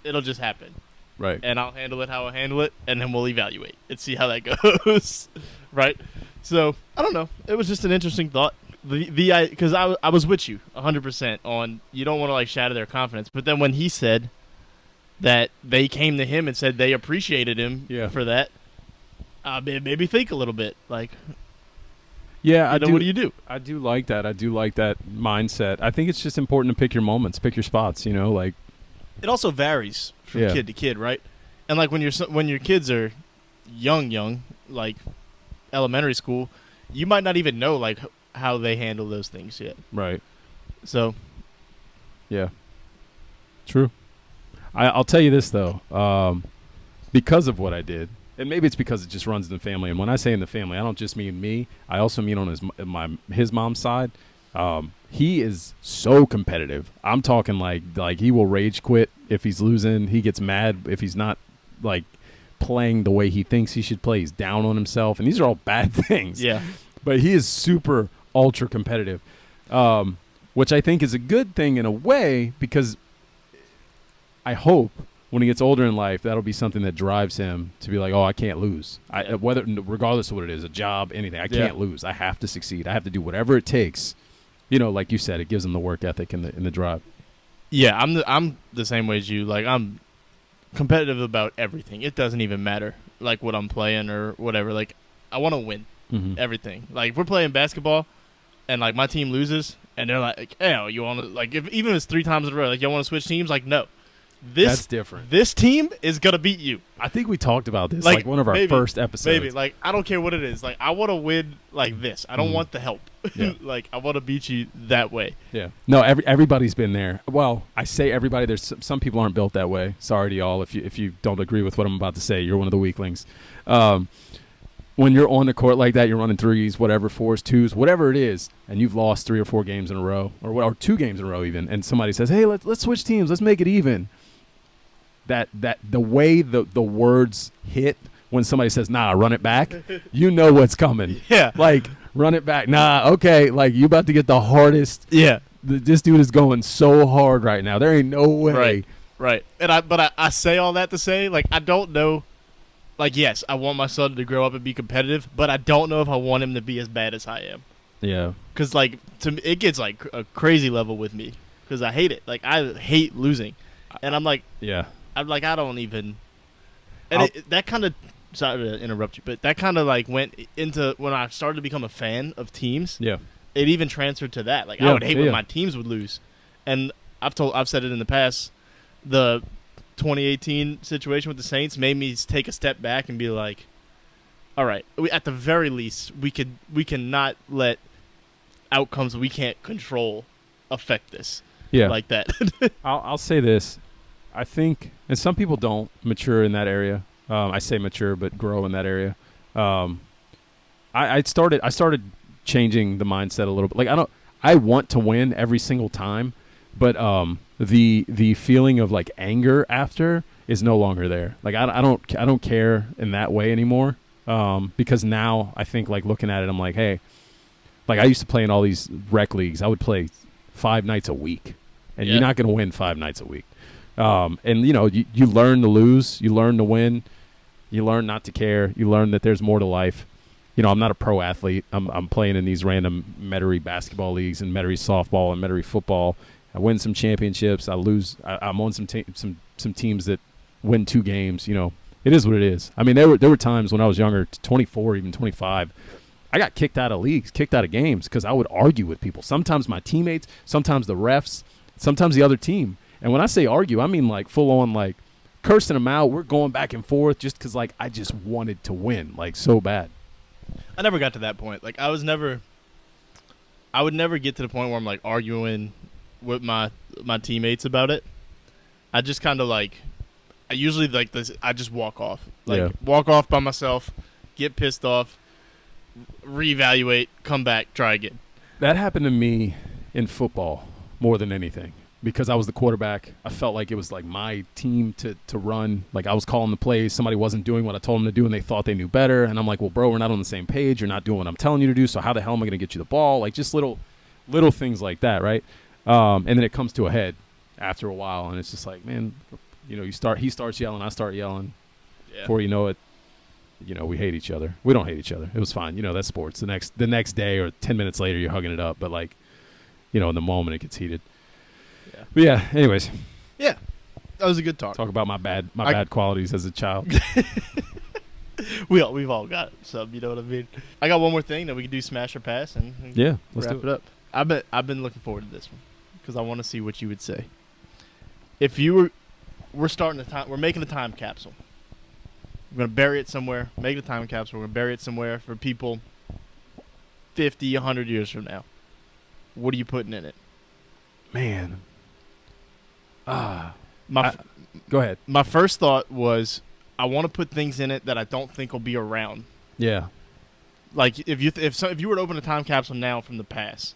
it'll just happen. Right. And I'll handle it how I handle it, and then we'll evaluate and see how that goes. Right. So I don't know. It was just an interesting thought. because I was with you 100% on you don't want to like shatter their confidence, but then when he said that they came to him and said they appreciated him for that, it made me think a little bit. Like, yeah, what do you do? I do like that. I do like that mindset. I think it's just important to pick your moments, pick your spots. You know, like it also varies from kid to kid, right? And like when your kids are young, like elementary school, you might not even know like how they handle those things yet. Right. So, yeah, true. I'll tell you this though, because of what I did, and maybe it's because it just runs in the family. And when I say in the family, I don't just mean me. I also mean on his mom's side. He is so competitive. I'm talking like he will rage quit if he's losing. He gets mad if he's not like playing the way he thinks he should play. He's down on himself, and these are all bad things. Yeah. But he is super ultra competitive, which I think is a good thing in a way because I hope when he gets older in life, that'll be something that drives him to be like, oh, I can't lose. Regardless of what it is, a job, anything, I can't lose. I have to succeed. I have to do whatever it takes. You know, like you said, it gives him the work ethic and the drive. Yeah, I'm the same way as you. Like I'm competitive about everything. It doesn't even matter like what I'm playing or whatever. Like I want to win everything. Like if we're playing basketball and like my team loses and they're like, "Hey, you want to like even if it's 3 times in a row, like you want to switch teams?" Like no. That's different. This team is gonna beat you. I think we talked about this like one of our first episodes. Maybe like I don't care what it is. Like I want to win like this. I don't want the help. Yeah. Like I want to beat you that way. Yeah. No. Everybody's been there. Well, I say everybody. There's some people aren't built that way. Sorry to y'all if you don't agree with what I'm about to say. You're one of the weaklings. When you're on the court like that, you're running threes, whatever, fours, twos, whatever it is, and you've lost 3 or 4 games in a row, or 2 games in a row even, and somebody says, "Hey, let's switch teams. Let's make it even." That the way the words hit when somebody says, "Nah, run it back," you know what's coming. Yeah, like run it back. Nah, okay, like you about to get the hardest. Yeah, this dude is going so hard right now. There ain't no way. Right. And I say all that to say like I don't know. Like yes, I want my son to grow up and be competitive, but I don't know if I want him to be as bad as I am. Yeah. Because like to me, it gets like a crazy level with me because I hate it. Like I hate losing, and I'm like, yeah. I'm like, I don't even. And that kind of, sorry to interrupt you, but that kind of like went into when I started to become a fan of teams. Yeah. It even transferred to that. Like I would hate when my teams would lose, and I've said it in the past. The 2018 situation with the Saints made me take a step back and be like, all right, at the very least, we cannot let outcomes we can't control affect this. Yeah. Like that. I'll say this. I think, and some people don't mature in that area. I say mature, but grow in that area. I started changing the mindset a little bit. Like I want to win every single time, but the feeling of like anger after is no longer there. Like I don't care in that way anymore. Because now I think like looking at it, I'm like, hey, like I used to play in all these rec leagues. I would play 5 nights a week, and you're not going to win 5 nights a week. And you know, you learn to lose, you learn to win, you learn not to care, you learn that there's more to life. You know, I'm not a pro athlete. I'm playing in these random Metairie basketball leagues and Metairie softball and Metairie football. I win some championships. I lose. I'm on some teams that win 2 games. You know, it is what it is. I mean, there were times when I was younger, 24, even 25. I got kicked out of leagues, kicked out of games because I would argue with people. Sometimes my teammates, sometimes the refs, sometimes the other team. And when I say argue, I mean like full on like cursing them out. We're going back and forth just because like I just wanted to win like so bad. I never got to that point. Like I would never get to the point where I'm like arguing with my teammates about it. I just kind of like I usually like this. I just walk off, walk off by myself, get pissed off, reevaluate, come back, try again. That happened to me in football more than anything. Because I was the quarterback, I felt like it was like my team to run. Like I was calling the plays. Somebody wasn't doing what I told them to do, and they thought they knew better. And I'm like, well, bro, we're not on the same page. You're not doing what I'm telling you to do, so how the hell am I going to get you the ball? Like just little things like that, right? And then it comes to a head after a while, and it's just like, man, you know, he starts yelling, I start yelling. Yeah. Before you know it, we hate each other. We don't hate each other. It was fine. That's sports. The next day or 10 minutes later, you're hugging it up. But like, in the moment, it gets heated. Yeah. But yeah. Anyways. Yeah. That was a good talk. Talk about my bad qualities as a child. We've all got some. You know what I mean? I got one more thing that we can do smash or pass and yeah, let's wrap do it up. I've been looking forward to this one because I want to see what you would say. If you we're making a time capsule. We're gonna bury it somewhere. Make a time capsule. We're gonna bury it somewhere for people 50, 100 years from now. What are you putting in it? Man. Go ahead. My first thought was I want to put things in it that I don't think will be around. Yeah. Like if you were to open a time capsule now from the past,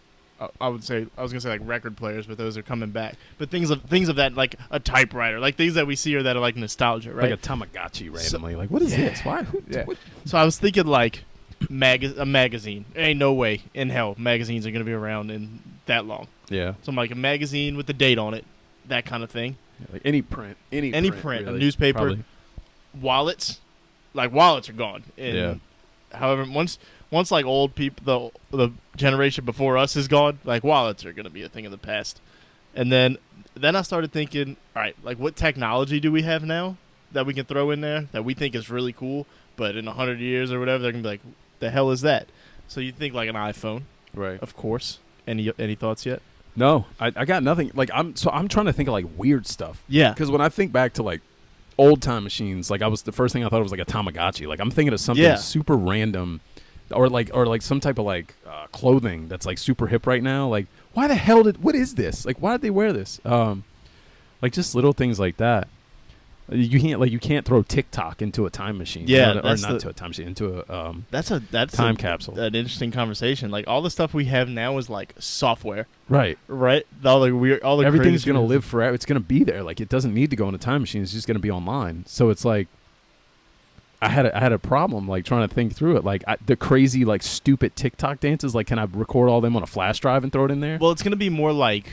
I was gonna say like record players, but those are coming back. But things of that, like a typewriter, like things that we see that are like nostalgia, right? Like a Tamagotchi randomly. Like what is this? Why? What? So I was thinking like a magazine. There ain't no way in hell magazines are gonna be around in that long. Yeah. So I'm like a magazine with the date on it, that kind of thing. Yeah, like any print, really. A newspaper. Probably. Wallets are gone. And however, once like old people, the generation before us is gone, like wallets are gonna be a thing of the past. And then I started thinking, all right, like what technology do we have now that we can throw in there that we think is really cool, but in 100 years or whatever, they're gonna be like, the hell is that? So you think like an iPhone, right? Of course. Any thoughts yet? No, I got nothing. Like I'm trying to think of like weird stuff. Yeah. Because when I think back to like old time machines, like the first thing I thought was like a Tamagotchi. Like I'm thinking of something super random, or like some type of like clothing that's like super hip right now. Like why the hell what is this? Like why did they wear this? Like just little things like that. You can't throw TikTok into a time machine. Yeah, into a time machine, into a that's time capsule. An interesting conversation. Like all the stuff we have now is like software. Right. Everything's gonna live forever. It's gonna be there. Like it doesn't need to go in a time machine. It's just gonna be online. So it's like I had a problem like trying to think through it. Like the crazy like stupid TikTok dances. Like can I record all them on a flash drive and throw it in there? Well, it's gonna be more like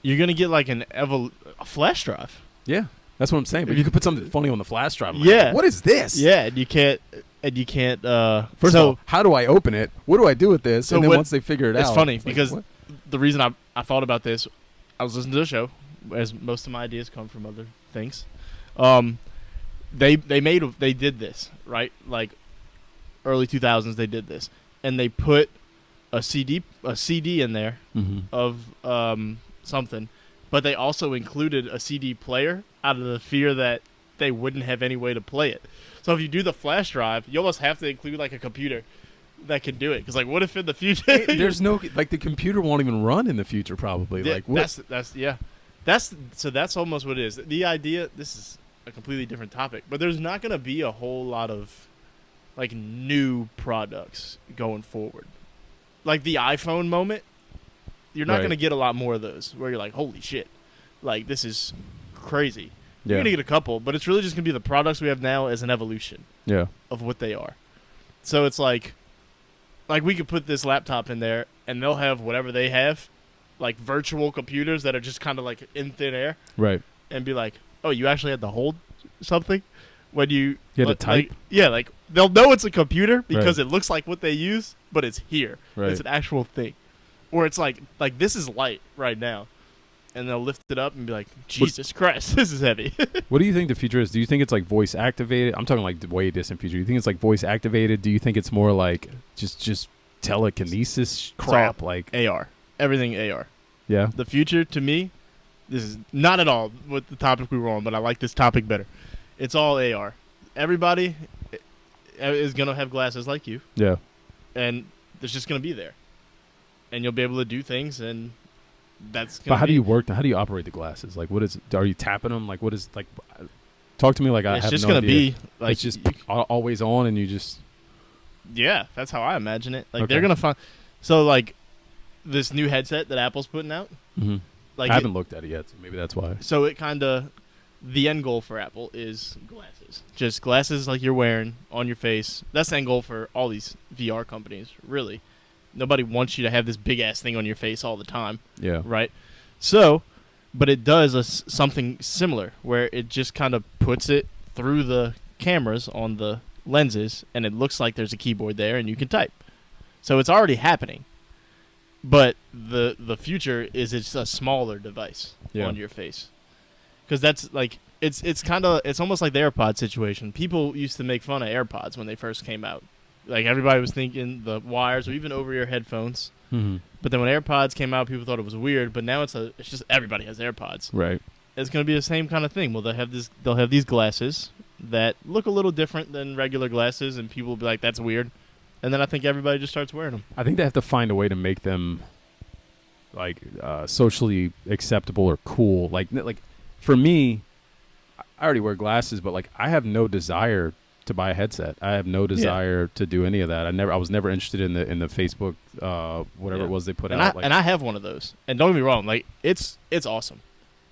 you're gonna get like a flash drive. Yeah. That's what I'm saying. But you could put something funny on the flash drive. Like, what is this? Yeah, and you can't. First of all, how do I open it? What do I do with this? So and then once they figure it out, it's funny because the reason I thought about this, I was listening to the show, as most of my ideas come from other things. They did this right, like early 2000s. They did this, and they put a CD in there of something. But they also included a CD player out of the fear that they wouldn't have any way to play it. So if you do the flash drive, you almost have to include like a computer that can do it. Because like, what if in the future there's no like the computer won't even run in the future probably. Yeah, like what? That's almost what it is. The idea. This is a completely different topic, but there's not going to be a whole lot of like new products going forward. Like the iPhone moment. You're not going to get a lot more of those where you're like, holy shit, like this is crazy. You're going to get a couple, but it's really just going to be the products we have now as an evolution of what they are. So it's like we could put this laptop in there and they'll have whatever they have, like virtual computers that are just kind of like in thin air. Right. And be like, oh, you actually had to hold something when you had to type? Like they'll know it's a computer because it looks like what they use, but it's here. Right. It's an actual thing. Or it's like this is light right now, and they'll lift it up and be like, Jesus Christ, this is heavy. What do you think the future is? Do you think it's like voice activated? I'm talking like the way distant future. Do you think it's like voice activated? Do you think it's more like just telekinesis crap? Like AR, everything AR. Yeah. The future to me, this is not at all what the topic we were on, but I like this topic better. It's all AR. Everybody is gonna have glasses like you. Yeah. And it's just gonna be there. And you'll be able to do things, and that's. But how do you work? How do you operate the glasses? Like, what is? Are you tapping them? Like, what is? Like, talk to me. Like, I have no idea. It's just gonna be like it's just always on, and you just. Yeah, that's how I imagine it. Like they're gonna find. So like, this new headset that Apple's putting out. Mm-hmm. Like I haven't looked at it yet, so maybe that's why. So it kind of, the end goal for Apple is glasses. Just glasses like you're wearing on your face. That's the end goal for all these VR companies, really. Nobody wants you to have this big-ass thing on your face all the time. Yeah. Right? So, but it does something similar where it just kind of puts it through the cameras on the lenses, and it looks like there's a keyboard there, and you can type. So it's already happening. But the future is it's a smaller device on your face, because that's like it's almost like the AirPod situation. People used to make fun of AirPods when they first came out. Like everybody was thinking the wires or even over-ear headphones. Mm-hmm. But then when AirPods came out, people thought it was weird. But now it's just everybody has AirPods. Right. It's going to be the same kind of thing. Well, they'll have these glasses that look a little different than regular glasses, and people will be like, "That's weird." And then I think everybody just starts wearing them. I think they have to find a way to make them like socially acceptable or cool. Like for me, I already wear glasses, but like I have no desire to buy a headset. I have no desire to do any of that. I was never interested in the Facebook whatever it was they put out. And I have one of those. And don't get me wrong, like it's awesome.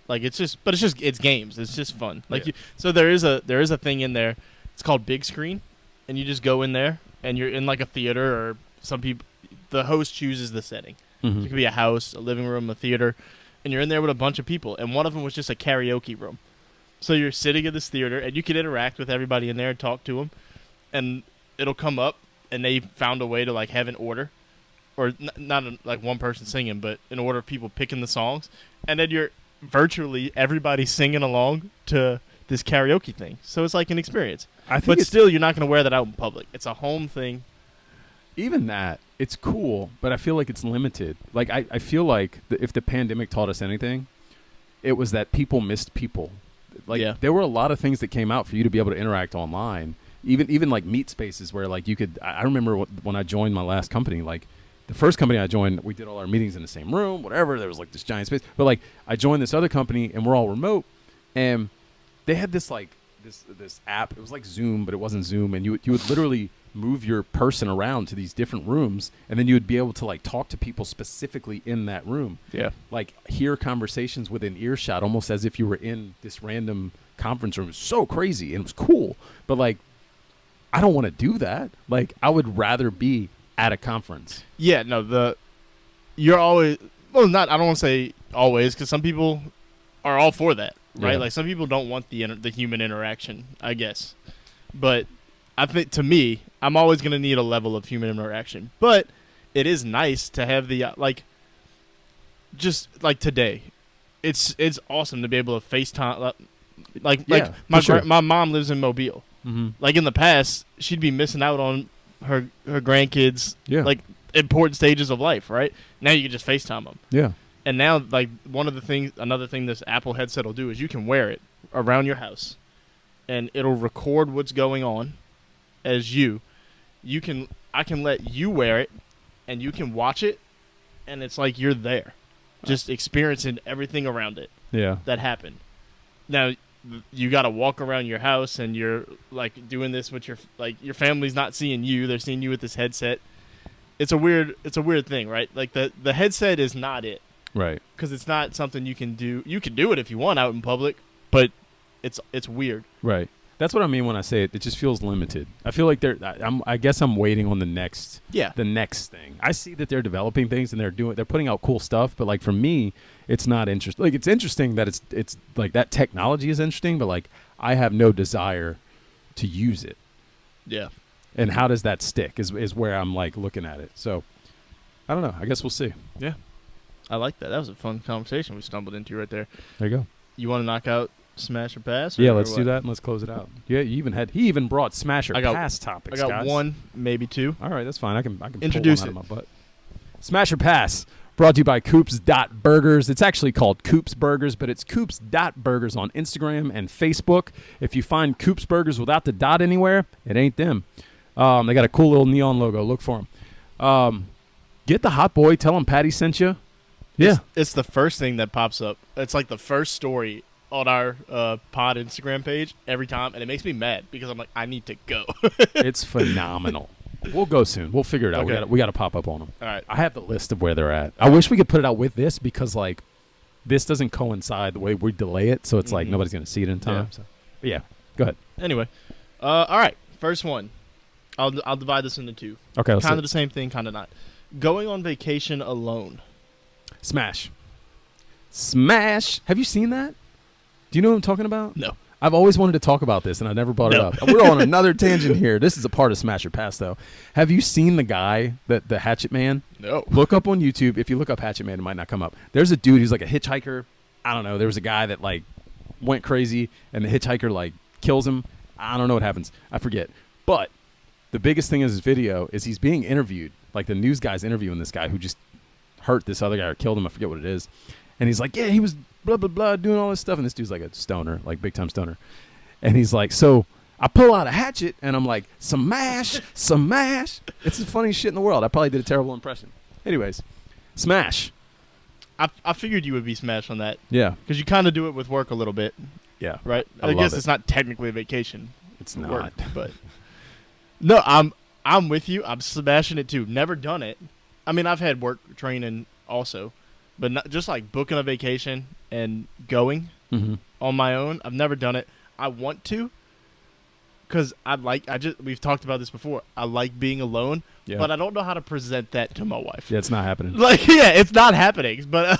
Like it's games. It's just fun. Like so there is a thing in there. It's called big screen, and you just go in there and you're in like a theater, or some people, the host chooses the setting. Mm-hmm. So it could be a house, a living room, a theater, and you're in there with a bunch of people. And one of them was just a karaoke room. So you're sitting in this theater, and you can interact with everybody in there and talk to them, and it'll come up, and they found a way to like have an order, or not like one person singing, but an order of people picking the songs, and then you're virtually everybody singing along to this karaoke thing. So it's like an experience. But still, you're not going to wear that out in public. It's a home thing. Even that, it's cool, but I feel like it's limited. Like I feel like if the pandemic taught us anything, it was that people missed people. Like there were a lot of things that came out for you to be able to interact online. Even like meet spaces where like you could. I remember when I joined my last company, like the first company I joined, we did all our meetings in the same room, whatever. There was like this giant space. But like I joined this other company and we're all remote, and they had this like this app. It was like Zoom, but it wasn't Zoom, and you would literally move your person around to these different rooms, and then you would be able to like talk to people specifically in that room. Yeah, like hear conversations within earshot, almost as if you were in this random conference room. It was so crazy, and it was cool. But like, I don't want to do that. Like, I would rather be at a conference. Yeah, no, you're always I don't want to say always, because some people are all for that, right? Yeah. Like some people don't want the human interaction, I guess, but I think to me, I'm always going to need a level of human interaction. But it is nice to have the just like today, it's awesome to be able to FaceTime. Like my mom lives in Mobile. Mm-hmm. Like in the past, she'd be missing out on her grandkids. Yeah. Like important stages of life, right? Now you can just FaceTime them. Yeah. And now, like another thing this Apple headset will do is you can wear it around your house, and it'll record what's going on. As I can let you wear it, and you can watch it, and it's like you're there, just experiencing everything around it. Yeah, that happened. Now you got to walk around your house, and you're like doing this with your family's not seeing you; they're seeing you with this headset. It's a weird thing, right? Like the headset is not it, right? Because it's not something you can do. You can do it if you want out in public, but it's weird, right? That's what I mean when I say it. It just feels limited. I feel like I guess I'm waiting on the next thing. I see that they're developing things and they're putting out cool stuff, but like for me, it's not interesting. Like it's interesting that it's like that technology is interesting, but like I have no desire to use it. Yeah. And how does that stick is where I'm like looking at it. So I don't know. I guess we'll see. Yeah. I like that. That was a fun conversation we stumbled into right there. There you go. You want to knock out Smash or Pass? Yeah, let's do that and let's close it out. Yeah, he even brought Smash or Pass topics. I got one, maybe two. All right, that's fine. I can introduce pull one out of my butt. Smash or Pass, brought to you by Coops.Burgers. It's actually called Coops Burgers, but it's Coops.Burgers on Instagram and Facebook. If you find Coops Burgers without the dot anywhere, it ain't them. They got a cool little neon logo. Look for them. Get the hot boy. Tell him Patty sent you. Yeah, it's the first thing that pops up. It's like the first story on our pod Instagram page every time, and it makes me mad because I'm like, I need to go. It's phenomenal. We'll go soon. We'll figure it out. Okay. We got to pop up on them. All right. I have the list of where they're at. I wish we could put it out with this because like this doesn't coincide the way we delay it, so it's like nobody's going to see it in time. Yeah. So, but yeah, go ahead. Anyway, all right. First one. I'll divide this into two. Okay. Kind of the same thing, kind of not. Going on vacation alone. Smash. Have you seen that? Do you know what I'm talking about? No. I've always wanted to talk about this, and I never brought it No. up. We're on another tangent here. This is a part of Smash or Pass, though. Have you seen the guy, the Hatchet Man? No. Look up on YouTube. If you look up Hatchet Man, it might not come up. There's a dude who's like a hitchhiker. I don't know. There was a guy that like went crazy, and the hitchhiker like kills him. I don't know what happens. I forget. But the biggest thing in his video is he's being interviewed. Like the news guy's interviewing this guy who just hurt this other guy or killed him. I forget what it is. And he's like, yeah, he was blah, blah, blah, doing all this stuff. And this dude's like a stoner, like big time stoner. And he's like, so I pull out a hatchet and I'm like, smash, smash. It's the funniest shit in the world. I probably did a terrible impression. Anyways, Smash. I figured you would be smashed on that. Yeah. Because you kind of do it with work a little bit, Yeah. right? I I love guess it. it's not technically a vacation. It's for not. work, but no, I'm with you. I'm smashing it too. Never done it. I mean, I've had work training also, but not just like booking a vacation and going Mm-hmm. on my own. I've never done it. I want to, because we've talked about this before. I like being alone, Yeah. but I don't know how to present that to my wife. Yeah, it's not happening. Like, yeah, it's not happening. But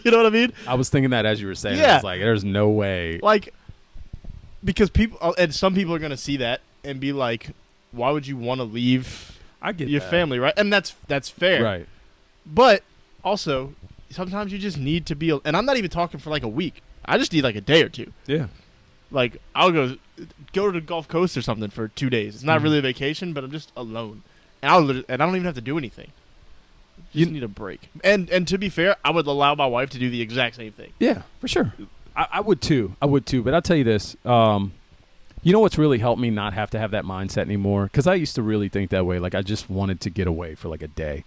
you know what I mean? I was thinking that as you were saying it. Yeah. I was like, there's no way. Like, because people, and some people are gonna see that and be like, "Why would you want to leave I get your that. family?" Right? And that's fair. Right. But also, sometimes you just need to be. And I'm not even talking for like a week. I just need like a day or two. Yeah. Like, I'll go to the Gulf Coast or something for 2 days. It's not Mhm. really a vacation, but I'm just alone, and I don't even have to do anything. Just need a break. And to be fair, I would allow my wife to do the exact same thing. Yeah, for sure. I would too. I would too. But I'll tell you this. You know what's really helped me not have to have that mindset anymore? Because I used to really think that way. Like I just wanted to get away for like a day.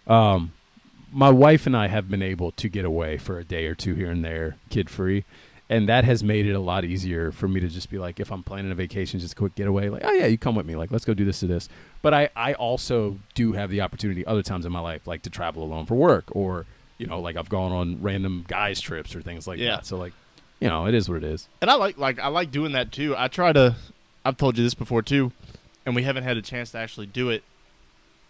My wife and I have been able to get away for a day or two here and there, kid free. And that has made it a lot easier for me to just be like, if I'm planning a vacation, just a quick getaway, like, oh yeah, you come with me. Like, let's go do this to this. But I also do have the opportunity other times in my life, like to travel alone for work or, you know, like I've gone on random guys trips or things like Yeah. that. So like, you know, it is what it is. And I like doing that too. I've told you this before too, and we haven't had a chance to actually do it.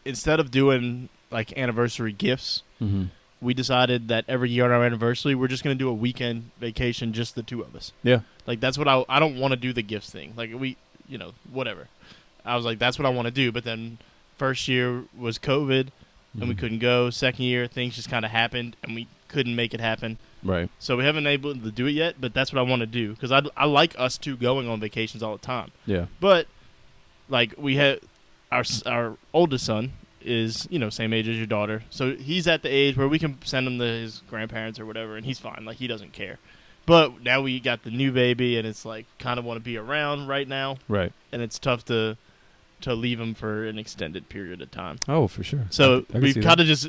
Instead of doing like anniversary gifts, Mm-hmm. we decided that every year on our anniversary, we're just going to do a weekend vacation, just the two of us. Yeah. Like that's what I don't want to do the gifts thing. Like whatever. I was like, that's what I want to do. But then first year was COVID and we couldn't go. Second year, things just kind of happened and we couldn't make it happen. Right. So we haven't been able to do it yet, but that's what I want to do because I like us two going on vacations all the time. Yeah. But like we had our oldest son is same age as your daughter, so he's at the age where we can send him to his grandparents or whatever, and he's fine. Like he doesn't care. But now we got the new baby, and it's like kind of want to be around right now, Right. and it's tough to leave him for an extended period of time. Oh, for sure. So I can we've see kind of just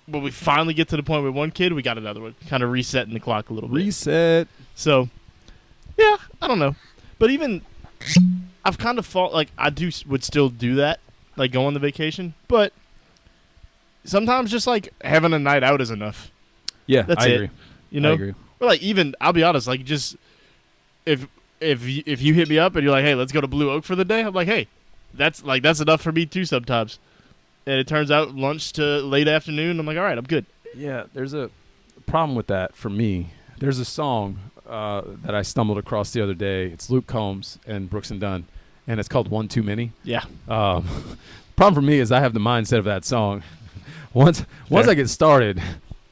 when we finally get to the point with one kid, we got another one, kind of resetting the clock a little bit. Reset. So, yeah, I don't know. But even I've kind of would still do that, like go on the vacation. But sometimes just like having a night out is enough. Yeah, That's I it. agree. You know? I agree. Or like even, I'll be honest, like just if you hit me up and you're like, hey, let's go to Blue Oak for the day, I'm like, hey, that's enough for me too sometimes. And it turns out lunch to late afternoon, I'm like, all right, I'm good. Yeah, there's a problem with that for me. There's a song that I stumbled across the other day. It's Luke Combs and Brooks and Dunn, and it's called One Too Many. Yeah. Problem for me is I have the mindset of that song. Once I get started,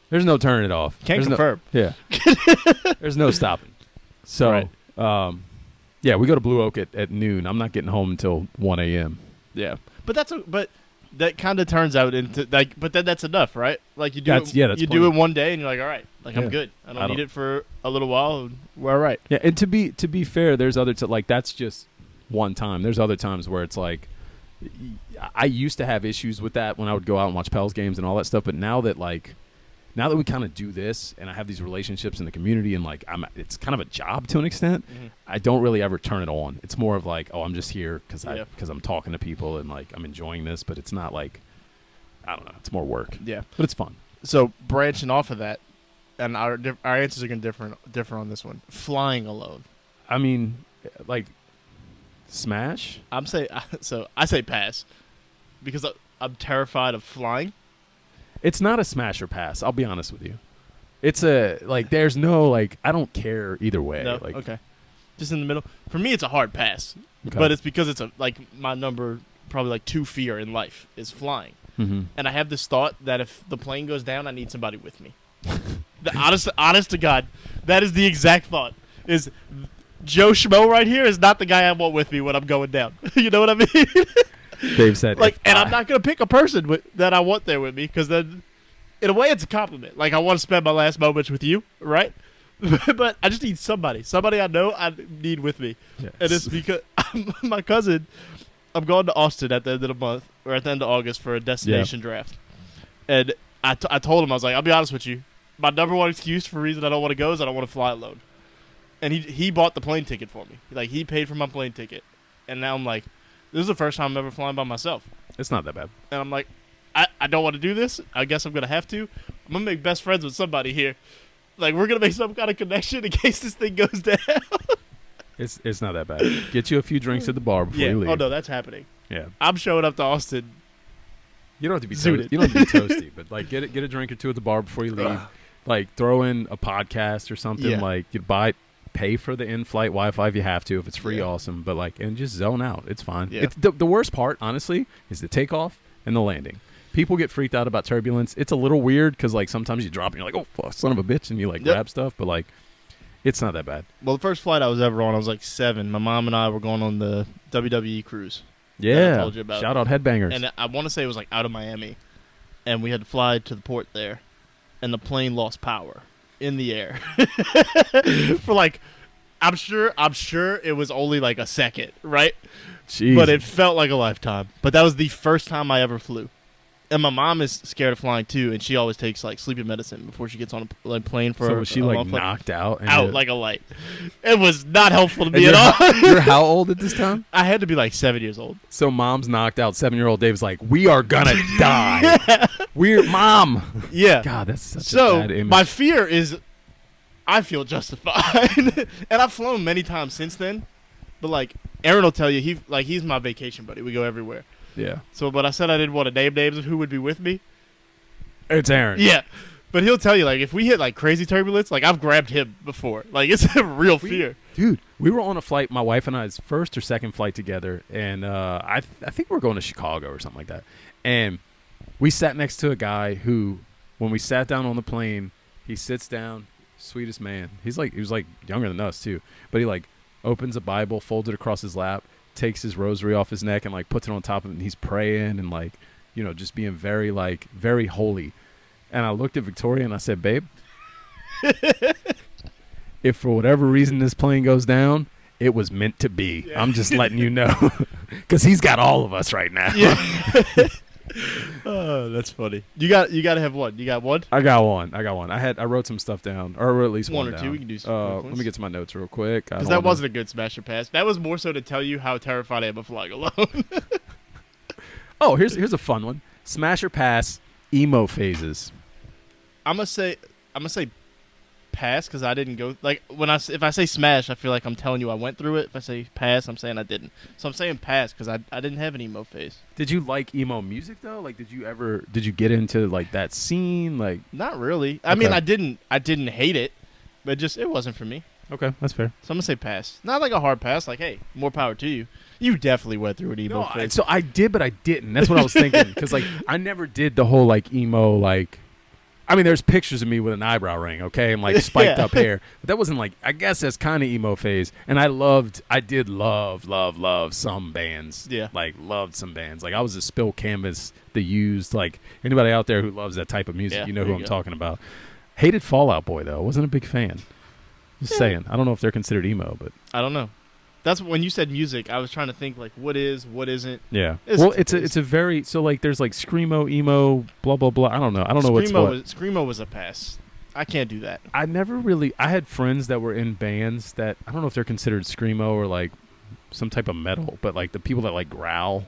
there's no turning it off. Can't There's confirm. Yeah. There's no stopping. So, Right. Yeah, we go to Blue Oak at noon. I'm not getting home until 1 a.m. Yeah. But that kind of turns out into like, but then that's enough, right? Like you do, That's do plenty. it one day, and you're like, all right, like Yeah. I'm good. I I don't need don't- it for a little while. And we're all right. Yeah, and to be fair, there's other like that's just one time. There's other times where it's like I used to have issues with that when I would go out and watch Pels games and all that stuff, but now that we kind of do this and I have these relationships in the community and like it's kind of a job to an extent. Mhm. I don't really ever turn it on. It's more of like, oh, I'm just here because Yeah. I'm talking to people and like I'm enjoying this, but it's not like I don't know. It's more work, Yeah. but it's fun. So branching off of that, and our answers are going to differ on this one. Flying alone. I mean, like Smash. I say pass because I'm terrified of flying. It's not a smash or pass. I'll be honest with you. It's a like. There's no like. I don't care either way. No. Like, Okay. just in the middle. For me, it's a hard pass, Okay. but it's because it's my number probably like 2 fear in life is flying, Mm-hmm. and I have this thought that if the plane goes down, I need somebody with me. The honest to God, that is the exact thought. Is Joe Schmo right here is not the guy I want with me when I'm going down. You know what I mean? Dave said, Like, and I'm not gonna pick a person that I want there with me, because then, in a way, it's a compliment. Like, I want to spend my last moments with you, right? But I just need somebody I know I need with me, Yes. and it's because my cousin. I'm going to Austin at the end of the month, or at the end of August, for a destination draft, and I told him, I was like, I'll be honest with you, my number one excuse for reason I don't want to go is I don't want to fly alone, and he bought the plane ticket for me. Like, he paid for my plane ticket, and now I'm like, this is the first time I'm ever flying by myself. It's not that bad. And I'm like, I don't want to do this. I guess I'm going to have to. I'm going to make best friends with somebody here. Like, we're going to make some kind of connection in case this thing goes down. It's not that bad. Get you a few drinks at the bar before you leave. Oh, no, that's happening. Yeah. I'm showing up to Austin. You don't have to be Zooted. you don't have to be toasty, but like get a drink or two at the bar before you leave. Like throw in a podcast or something. Yeah. Like you pay for the in-flight Wi-Fi if you have to. If it's free, awesome. But like, and just zone out. It's fine. Yeah. It's the worst part, honestly, is the takeoff and the landing. People get freaked out about turbulence. It's a little weird because like sometimes you drop and you're like, oh fuck, son of a bitch, and you like grab stuff. But like, it's not that bad. Well, the first flight I was ever on, I was like 7. My mom and I were going on the WWE cruise. Yeah. I told you about. Shout out Headbangers. And I want to say it was like out of Miami, and we had to fly to the port there, and the plane lost power in the air for like, I'm sure it was only like a second, right? Jeez. But it felt like a lifetime. But that was the first time I ever flew. And my mom is scared of flying too, and she always takes like sleeping medicine before she gets on a plane for. So was she a like long flight. knocked out? And Out like a light? It was not helpful to me and at all. you're how old at this time? I had to be like 7 years old. So mom's knocked out. 7-year-old Dave's like, we are gonna die. We're mom. Yeah. God, that's such a So bad image. my fear is, I feel justified, and I've flown many times since then. But like Aaron will tell you, he's my vacation buddy. We go everywhere. Yeah. So, but I said I didn't want to name names of who would be with me. It's Aaron. Yeah. But he'll tell you, like, if we hit, like, crazy turbulence, like, I've grabbed him before. Like, it's a real fear. Dude, we were on a flight, my wife and I's first or second flight together, and I think we were going to Chicago or something like that. And we sat next to a guy who, when we sat down on the plane, he sits down, sweetest man. He was like younger than us too. But he like opens a Bible, folds it across his lap, takes his rosary off his neck and like puts it on top of it, and he's praying and like, you know, just being very like very holy. And I looked at Victoria and I said, babe, if for whatever reason this plane goes down, it was meant to be. Yeah. I'm just letting you know, because he's got all of us right now. Yeah. Oh, that's funny. You got to have one. You got one? I got one. I wrote some stuff down, or at least one or down. two. We can do some. Let me get to my notes real quick. Because that wasn't a good smash or pass. That was more so to tell you how terrified I am of flying alone. Oh, here's a fun one. Smash or pass emo phases. I'm gonna say pass because I didn't go like if I say smash, I feel like I'm telling you I went through it. If I say pass, I'm saying I didn't. So I'm saying pass because I didn't have an emo phase. Did you like emo music though? Like, did you get into like that scene? Like, not really. I mean, I didn't hate it, but just it wasn't for me. Okay, that's fair. So I'm gonna say pass. Not like a hard pass. Like, hey, more power to you. You definitely went through an emo phase. So I did, but I didn't. That's what I was thinking. Because like I never did the whole like emo like. I mean, there's pictures of me with an eyebrow ring, okay, and like spiked up hair. But that wasn't like, I guess that's kind of emo phase. And I did love some bands. Yeah. Like, loved some bands. Like, I was a Spill Canvas, The Used. Like, anybody out there who loves that type of music, you know who I'm talking about. Hated Fall Out Boy, though. Wasn't a big fan. Just saying. I don't know if they're considered emo, but. I don't know. That's when you said music, I was trying to think like what isn't. Yeah. It's a very so like there's like screamo, emo, blah blah blah. I don't know what's what. Screamo was a pass. I can't do that. I had friends that were in bands that I don't know if they're considered screamo or like some type of metal, but like the people that like growl,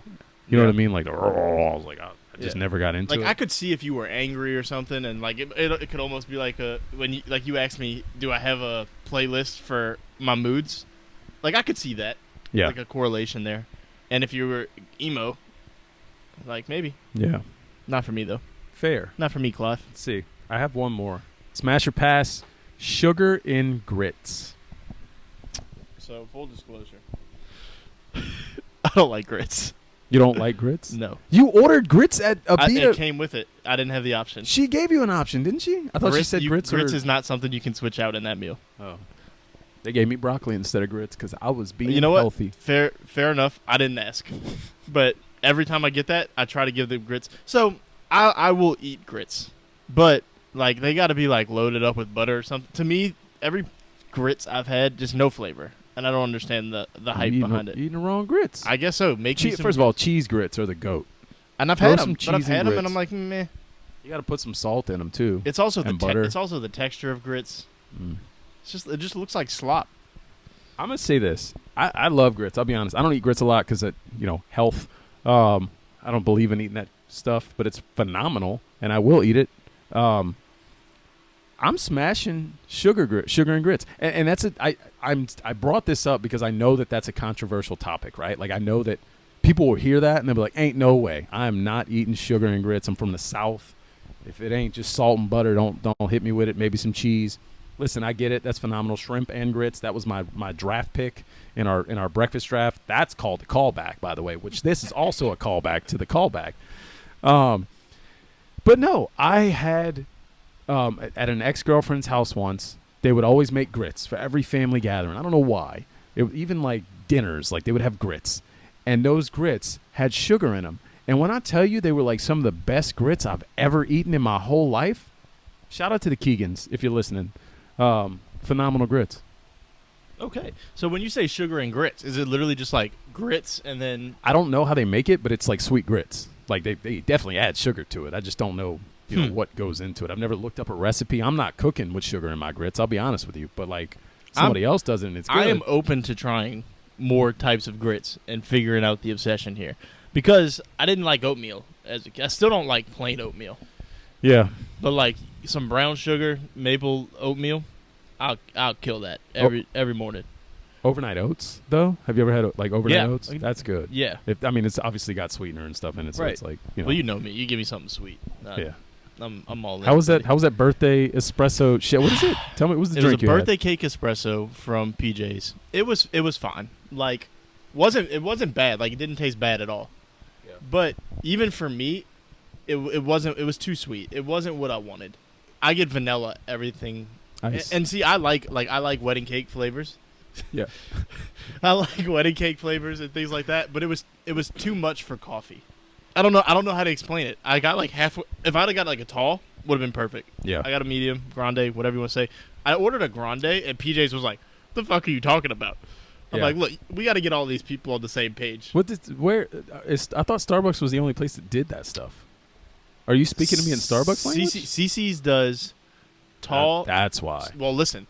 you know what I mean? Like I was like I just never got into it. Like I could see if you were angry or something, and like it could almost be like when you asked me, do I have a playlist for my moods? Like, I could see that. Yeah. Like, a correlation there. And if you were emo, like, maybe. Yeah. Not for me, though. Fair. Not for me, Clive. Let's see. I have one more. Smash or pass, sugar in grits. So full disclosure, I don't like grits. You don't like grits? No. You ordered grits at Abita. It came with it. I didn't have the option. She gave you an option, didn't she? I thought she said grits. Grits is not something you can switch out in that meal. Oh. They gave me broccoli instead of grits because I was being healthy. What? Fair enough. I didn't ask. But every time I get that, I try to give them grits. So I will eat grits. But, like, they got to be, like, loaded up with butter or something. To me, every grits I've had, just no flavor. And I don't understand the hype behind it. Eating the wrong grits. I guess so. First of all, cheese grits are the GOAT. And I've had them, and I'm like, meh. You got to put some salt in them too. It's also butter. It's also the texture of grits. It just looks like slop. I'm gonna say this. I love grits. I'll be honest. I don't eat grits a lot because health. I don't believe in eating that stuff, but it's phenomenal, and I will eat it. I'm smashing sugar and grits, and that's it. I brought this up because I know that's a controversial topic, right? Like I know that people will hear that and they'll be like, "Ain't no way. I am not eating sugar and grits. I'm from the South. If it ain't just salt and butter, don't hit me with it. Maybe some cheese." Listen, I get it. That's phenomenal. Shrimp and grits. That was my draft pick in our breakfast draft. That's called the callback, by the way. Which this is also a callback to the callback. But no, I had. At an ex-girlfriend's house once, they would always make grits for every family gathering. I don't know why. Even like dinners, like they would have grits. And those grits had sugar in them. And when I tell you they were like some of the best grits I've ever eaten in my whole life, shout out to the Keegans if you're listening. Phenomenal grits. Okay. So when you say sugar and grits, is it literally just like grits and then... I don't know how they make it, but it's like sweet grits. Like they definitely add sugar to it. I just don't know... what goes into it. I've never looked up a recipe. I'm not cooking with sugar in my grits. I'll be honest with you. But, like, somebody else does it, and it's good. I am open to trying more types of grits and figuring out the obsession here. Because I didn't like oatmeal as a kid. I still don't like plain oatmeal. Yeah. But, like, some brown sugar, maple oatmeal, I'll kill that every morning. Overnight oats, though? Have you ever had, like, overnight oats? That's good. Yeah. It's obviously got sweetener and stuff in it, so right. It's like, Well, you know me. You give me something sweet. Yeah. I'm all in. How was that birthday espresso shit? What is it? Tell me, what was the drink you had? It was a birthday cake espresso from PJ's. It was fine. Like, it wasn't bad. Like, it didn't taste bad at all. Yeah. But even for me, it was too sweet. It wasn't what I wanted. I get vanilla everything. Nice. And see, I like wedding cake flavors. Yeah. I like wedding cake flavors and things like that, but it was too much for coffee. I don't know how to explain it. I got like halfway. If I'd have got like a tall, would have been perfect. Yeah. I got a medium, grande, whatever you want to say. I ordered a grande, and PJ's was like, "The fuck are you talking about?" I'm like, "Look, we got to get all these people on the same page." I thought Starbucks was the only place that did that stuff. Are you speaking to me in Starbucks language? CC's does tall. That's why. Well, listen.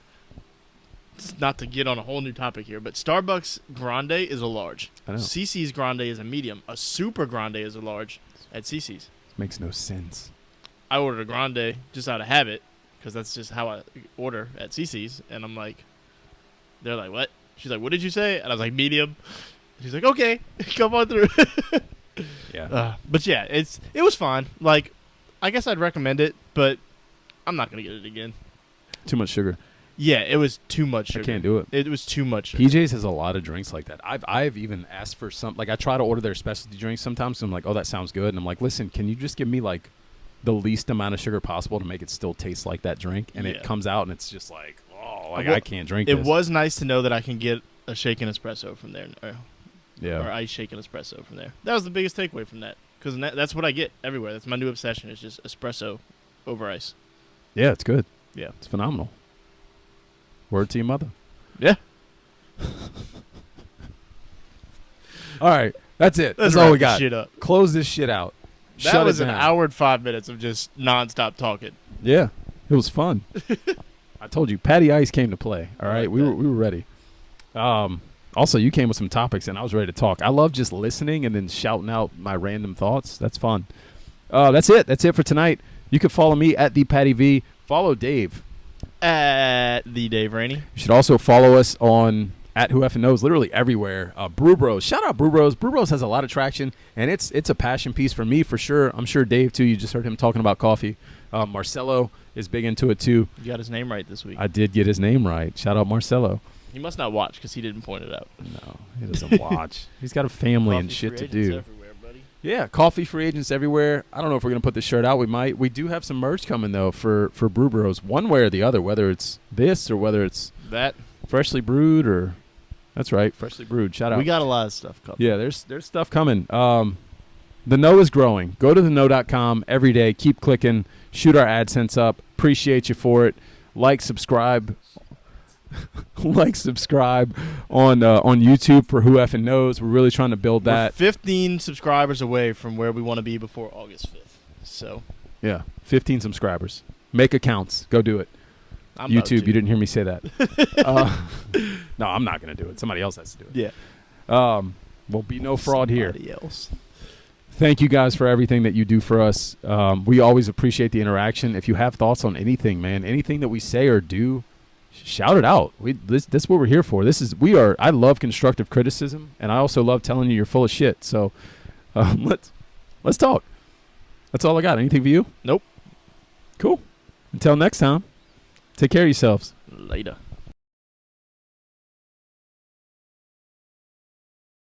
Not to get on a whole new topic here, but Starbucks grande is a large. I know. CC's grande is a medium. A super grande is a large at CC's. Makes no sense. I ordered a grande just out of habit because that's just how I order at CC's, and I'm like, they're like, what? She's like, what did you say? And I was like, medium. She's like, okay, come on through. Yeah. But yeah, it was fine. Like, I guess I'd recommend it, but I'm not gonna get it again. Too much sugar. Yeah, it was too much sugar. I can't do it. It was too much sugar. PJ's has a lot of drinks like that. I've even asked for some, like I try to order their specialty drinks sometimes, so I'm like, oh, that sounds good. And I'm like, listen, can you just give me like the least amount of sugar possible to make it still taste like that drink? And it comes out and it's just like, oh, like I can't drink this. It was nice to know that I can get a shaken espresso from there. Or ice shaken espresso from there. That was the biggest takeaway from that. Because that's what I get everywhere. That's my new obsession. It's just espresso over ice. Yeah, it's good. Yeah. It's phenomenal. Word to your mother. Yeah. All right. That's it. That's all we got. Shit up. Close this shit out. That was an hour and 5 minutes of just nonstop talking. Yeah. It was fun. I told you, Patty Ice came to play. All right. We were ready. Also, you came with some topics, and I was ready to talk. I love just listening and then shouting out my random thoughts. That's fun. That's it. That's it for tonight. You can follow me at the Patty V. Follow Dave at the Dave Rainey. You should also follow us on at Who Effing Knows, literally everywhere. Brew Bros. Shout out Brew Bros. Brew Bros has a lot of traction, and it's a passion piece for me for sure. I'm sure Dave too. You just heard him talking about coffee. Marcelo is big into it too. You got his name right this week. I did get his name right. Shout out Marcelo. He must not watch because he didn't point it out. No, he doesn't watch. He's got a family and Coffee shit free to agents do. everywhere, buddy. Yeah, coffee free agents everywhere. I don't know if we're gonna put this shirt out. We might. We do have some merch coming though for Brew Bros. One way or the other, whether it's this or whether it's That freshly brewed or that's right, freshly brewed. Shout out. we got a lot of stuff coming. Yeah, there's stuff coming. The know is growing. Go to theknow.com every day. Keep clicking. Shoot our AdSense up. Appreciate you for it. Like, subscribe. Like, subscribe on YouTube for Who Effing Knows. We're really trying to build that. We're 15 subscribers away from where we want to be before August 5th. So Yeah, 15 subscribers. Make accounts. Go do it. I'm about YouTube, to. you didn't hear me say that. No, I'm not going to do it. Somebody else has to do it. Yeah. Will be no fraud here. Somebody else. Thank you guys for everything that you do for us. We always appreciate the interaction. If you have thoughts on anything, man, anything that we say or do, shout it out. This is what we're here for. I love constructive criticism, and I also love telling you you're full of shit. So let's talk. That's all I got. Anything for you? Nope. Cool. Until next time, take care of yourselves. Later.